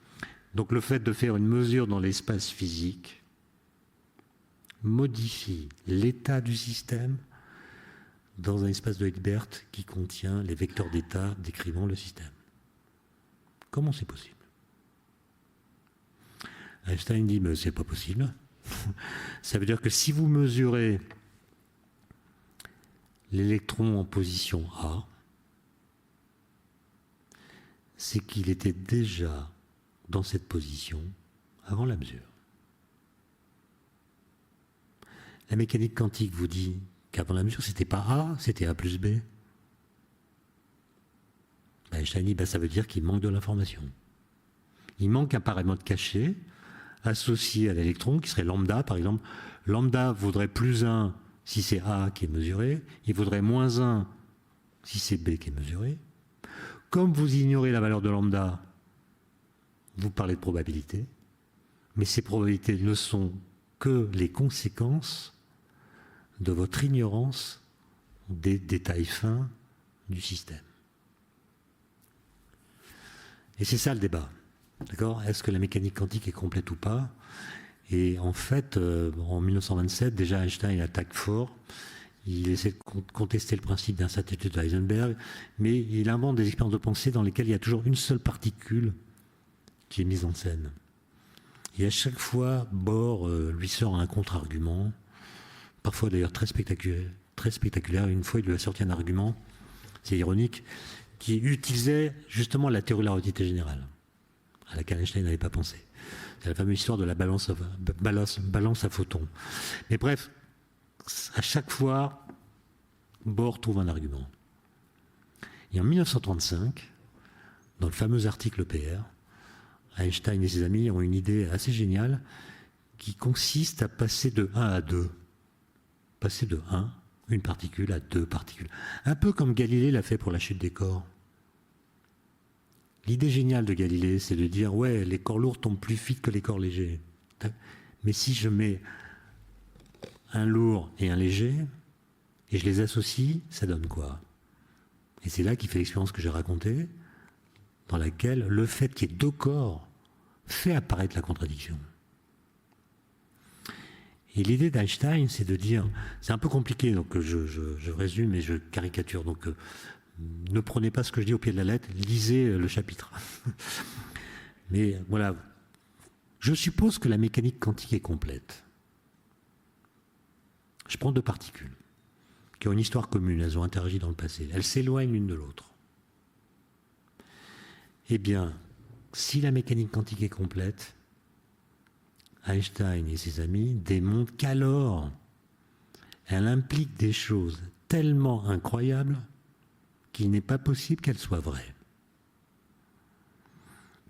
Donc le fait de faire une mesure dans l'espace physique modifie l'état du système dans un espace de Hilbert qui contient les vecteurs d'état décrivant le système. Comment c'est possible ? Einstein dit, mais c'est pas possible. Ça veut dire que si vous mesurez l'électron en position A, c'est qu'il était déjà dans cette position avant la mesure. La mécanique quantique vous dit qu'avant la mesure, c'était pas A, c'était A plus B. Einstein dit, ça veut dire qu'il manque de l'information. Il manque un paramètre caché associé à l'électron, qui serait lambda, par exemple. Lambda vaudrait plus 1 si c'est A qui est mesuré, il vaudrait moins 1 si c'est B qui est mesuré. Comme vous ignorez la valeur de lambda, vous parlez de probabilité, mais ces probabilités ne sont que les conséquences de votre ignorance des détails fins du système. Et c'est ça le débat. D'accord ? Est-ce que la mécanique quantique est complète ou pas ? Et en fait, en 1927, déjà Einstein attaque fort. Il essaie de contester le principe d'incertitude d'Heisenberg, mais il invente des expériences de pensée dans lesquelles il y a toujours une seule particule qui est mise en scène. Et à chaque fois, Bohr lui sort un contre-argument, parfois d'ailleurs très spectaculaire. Une fois, il lui a sorti un argument, c'est ironique, qui utilisait justement la théorie de la relativité générale, à laquelle Einstein n'avait pas pensé. C'est la fameuse histoire de la balance à photons. Mais bref, à chaque fois, Bohr trouve un argument. Et en 1935, dans le fameux article PR, Einstein et ses amis ont une idée assez géniale qui consiste à passer de 1 à 2. Passer de 1 une particule à deux particules. Un peu comme Galilée l'a fait pour la chute des corps. L'idée géniale de Galilée, c'est de dire, ouais, les corps lourds tombent plus vite que les corps légers. Mais si je mets un lourd et un léger, et je les associe, ça donne quoi? Et c'est là qu'il fait l'expérience que j'ai racontée, dans laquelle le fait qu'il y ait deux corps fait apparaître la contradiction. Et l'idée d'Einstein, c'est de dire, c'est un peu compliqué, donc je résume et je caricature, donc ne prenez pas ce que je dis au pied de la lettre, lisez le chapitre. Mais voilà, je suppose que la mécanique quantique est complète. Je prends deux particules qui ont une histoire commune, elles ont interagi dans le passé, elles s'éloignent l'une de l'autre. Eh bien, si la mécanique quantique est complète, Einstein et ses amis démontrent qu'alors, elle implique des choses tellement incroyables qu'il n'est pas possible qu'elles soient vraies.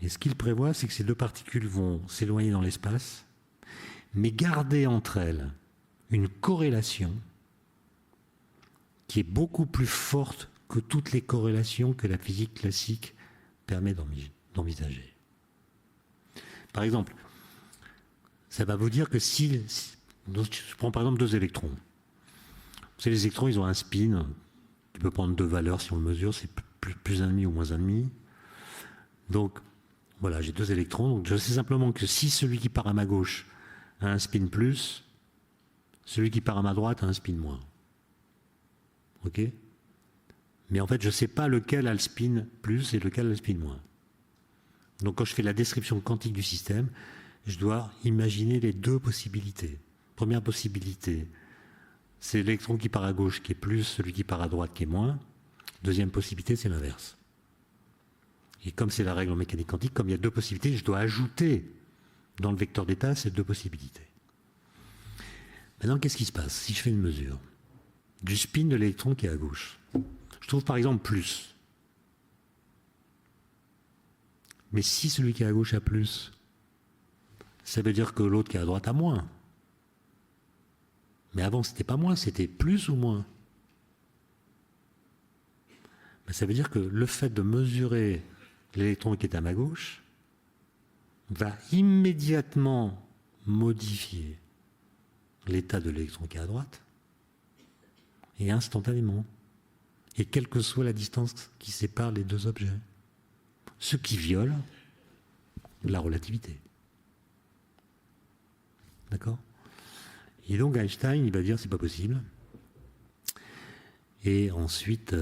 Et ce qu'il prévoit, c'est que ces deux particules vont s'éloigner dans l'espace, mais garder entre elles une corrélation qui est beaucoup plus forte que toutes les corrélations que la physique classique permet d'envisager. Par exemple, ça va vous dire que si je prends par exemple deux électrons. Les électrons, ils ont un spin qui peut prendre deux valeurs si on le mesure, c'est plus 1,5 ou moins 1,5. Donc, voilà, j'ai deux électrons. Donc, je sais simplement que si celui qui part à ma gauche a un spin plus, celui qui part à ma droite a un spin moins. OK? Mais en fait, je ne sais pas lequel a le spin plus et lequel a le spin moins. Donc, quand je fais la description quantique du système, je dois imaginer les deux possibilités. Première possibilité, c'est l'électron qui part à gauche qui est plus, celui qui part à droite qui est moins. Deuxième possibilité, c'est l'inverse. Et comme c'est la règle en mécanique quantique, comme il y a deux possibilités, je dois ajouter dans le vecteur d'état ces deux possibilités. Maintenant, qu'est-ce qui se passe si je fais une mesure du spin de l'électron qui est à gauche? Je trouve par exemple plus. Mais si celui qui est à gauche a plus, ça veut dire que l'autre qui est à droite a moins. Mais avant, c'était pas moins, c'était plus ou moins. Mais ça veut dire que le fait de mesurer l'électron qui est à ma gauche va immédiatement modifier l'état de l'électron qui est à droite, et instantanément, et quelle que soit la distance qui sépare les deux objets. Ce qui viole la relativité. D'accord? Et donc Einstein, il va dire c'est pas possible. Et ensuite,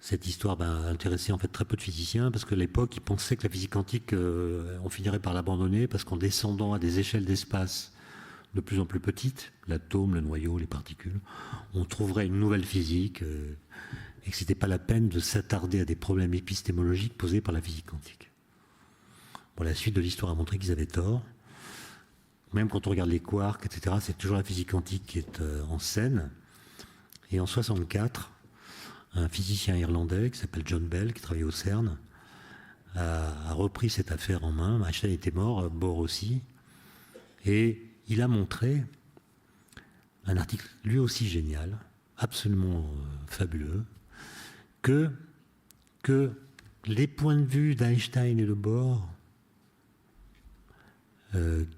cette histoire va intéresser en fait très peu de physiciens, parce que à l'époque, ils pensaient que la physique quantique, on finirait par l'abandonner, parce qu'en descendant à des échelles d'espace de plus en plus petites, l'atome, le noyau, les particules, on trouverait une nouvelle physique, et que c'était pas la peine de s'attarder à des problèmes épistémologiques posés par la physique quantique. Bon, la suite de l'histoire a montré qu'ils avaient tort. Même quand on regarde les quarks, etc., c'est toujours la physique quantique qui est en scène. Et en 1964, un physicien irlandais qui s'appelle John Bell, qui travaillait au CERN, a repris cette affaire en main. Einstein était mort, Bohr aussi. Et il a montré un article lui aussi génial, absolument fabuleux, que les points de vue d'Einstein et de Bohr,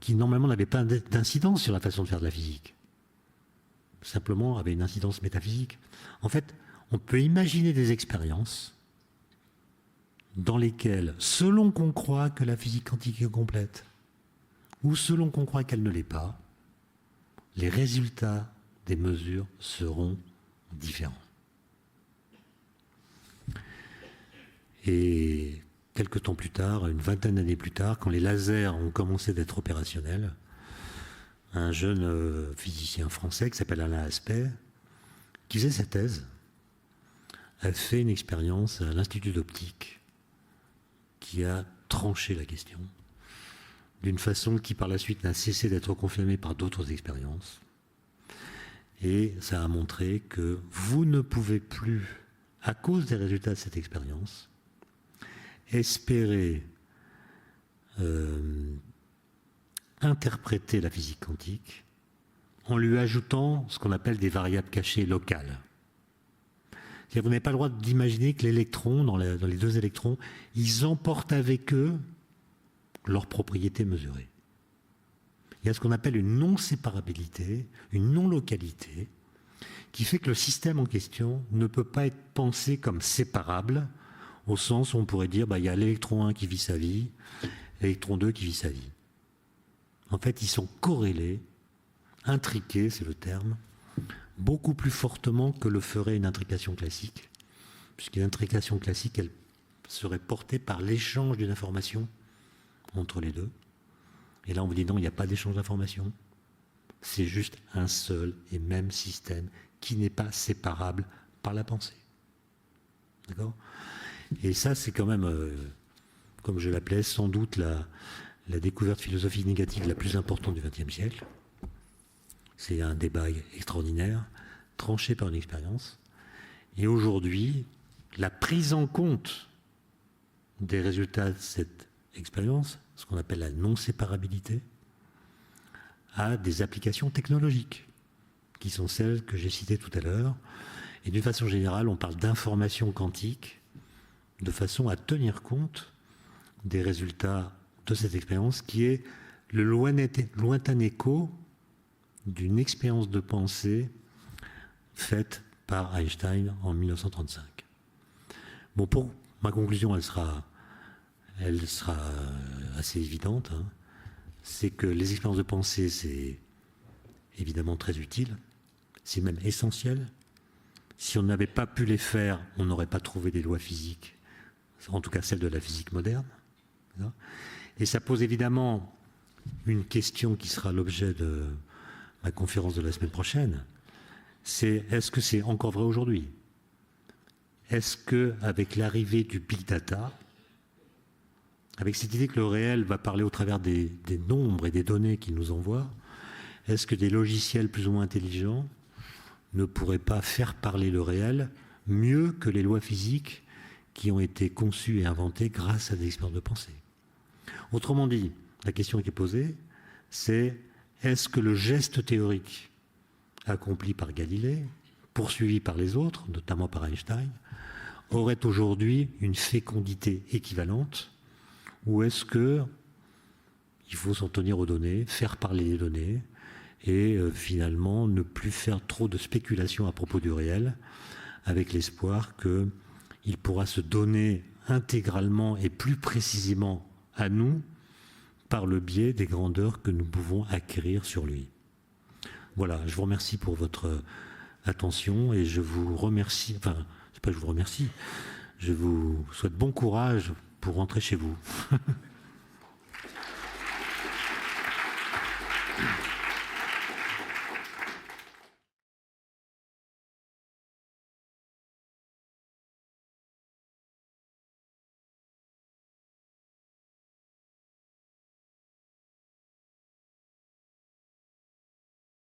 qui normalement n'avaient pas d'incidence sur la façon de faire de la physique, simplement avaient une incidence métaphysique. En fait, on peut imaginer des expériences dans lesquelles, selon qu'on croit que la physique quantique est complète, ou selon qu'on croit qu'elle ne l'est pas, les résultats des mesures seront différents. Et quelques temps plus tard, une vingtaine d'années plus tard, quand les lasers ont commencé d'être opérationnels, un jeune physicien français qui s'appelle Alain Aspect, qui faisait sa thèse, a fait une expérience à l'Institut d'optique qui a tranché la question d'une façon qui par la suite n'a cessé d'être confirmée par d'autres expériences. Et ça a montré que vous ne pouvez plus, à cause des résultats de cette expérience, espérer interpréter la physique quantique en lui ajoutant ce qu'on appelle des variables cachées locales. Vous n'avez pas le droit d'imaginer que l'électron, dans les deux électrons, ils emportent avec eux leurs propriétés mesurées. Il y a ce qu'on appelle une non-séparabilité, une non-localité, qui fait que le système en question ne peut pas être pensé comme séparable, au sens où on pourrait dire il y a l'électron 1 qui vit sa vie, l'électron 2 qui vit sa vie. En fait, ils sont corrélés, intriqués, c'est le terme, beaucoup plus fortement que le ferait une intrication classique, puisqu'une intrication classique, elle serait portée par l'échange d'une information entre les deux. Et là, on vous dit non, il n'y a pas d'échange d'informations. C'est juste un seul et même système qui n'est pas séparable par la pensée. D'accord ? Et ça, c'est quand même, comme je l'appelais, sans doute la découverte philosophique négative la plus importante du XXe siècle. C'est un débat extraordinaire, tranché par une expérience. Et aujourd'hui, la prise en compte des résultats de cette expérience, ce qu'on appelle la non-séparabilité, a des applications technologiques, qui sont celles que j'ai citées tout à l'heure. Et d'une façon générale, on parle d'information quantique, de façon à tenir compte des résultats de cette expérience, qui est le lointain écho d'une expérience de pensée faite par Einstein en 1935. Bon, pour ma conclusion, elle sera assez évidente. C'est que les expériences de pensée, c'est évidemment très utile, c'est même essentiel. Si on n'avait pas pu les faire, on n'aurait pas trouvé des lois physiques, en tout cas celles de la physique moderne. Et ça pose évidemment une question qui sera l'objet de ma conférence de la semaine prochaine, c'est est-ce que c'est encore vrai aujourd'hui? Est-ce qu'avec l'arrivée du big data, avec cette idée que le réel va parler au travers des nombres et des données qu'il nous envoie, est-ce que des logiciels plus ou moins intelligents ne pourraient pas faire parler le réel mieux que les lois physiques qui ont été conçues et inventées grâce à des expériences de pensée? Autrement dit, la question qui est posée, c'est est-ce que le geste théorique accompli par Galilée, poursuivi par les autres, notamment par Einstein, aurait aujourd'hui une fécondité équivalente, ou est-ce qu'il faut s'en tenir aux données, faire parler les données, et finalement ne plus faire trop de spéculation à propos du réel, avec l'espoir qu'il pourra se donner intégralement et plus précisément à nous par le biais des grandeurs que nous pouvons acquérir sur lui. Voilà, je vous remercie pour votre attention et je vous remercie, enfin, c'est pas que je vous remercie, je vous souhaite bon courage pour rentrer chez vous.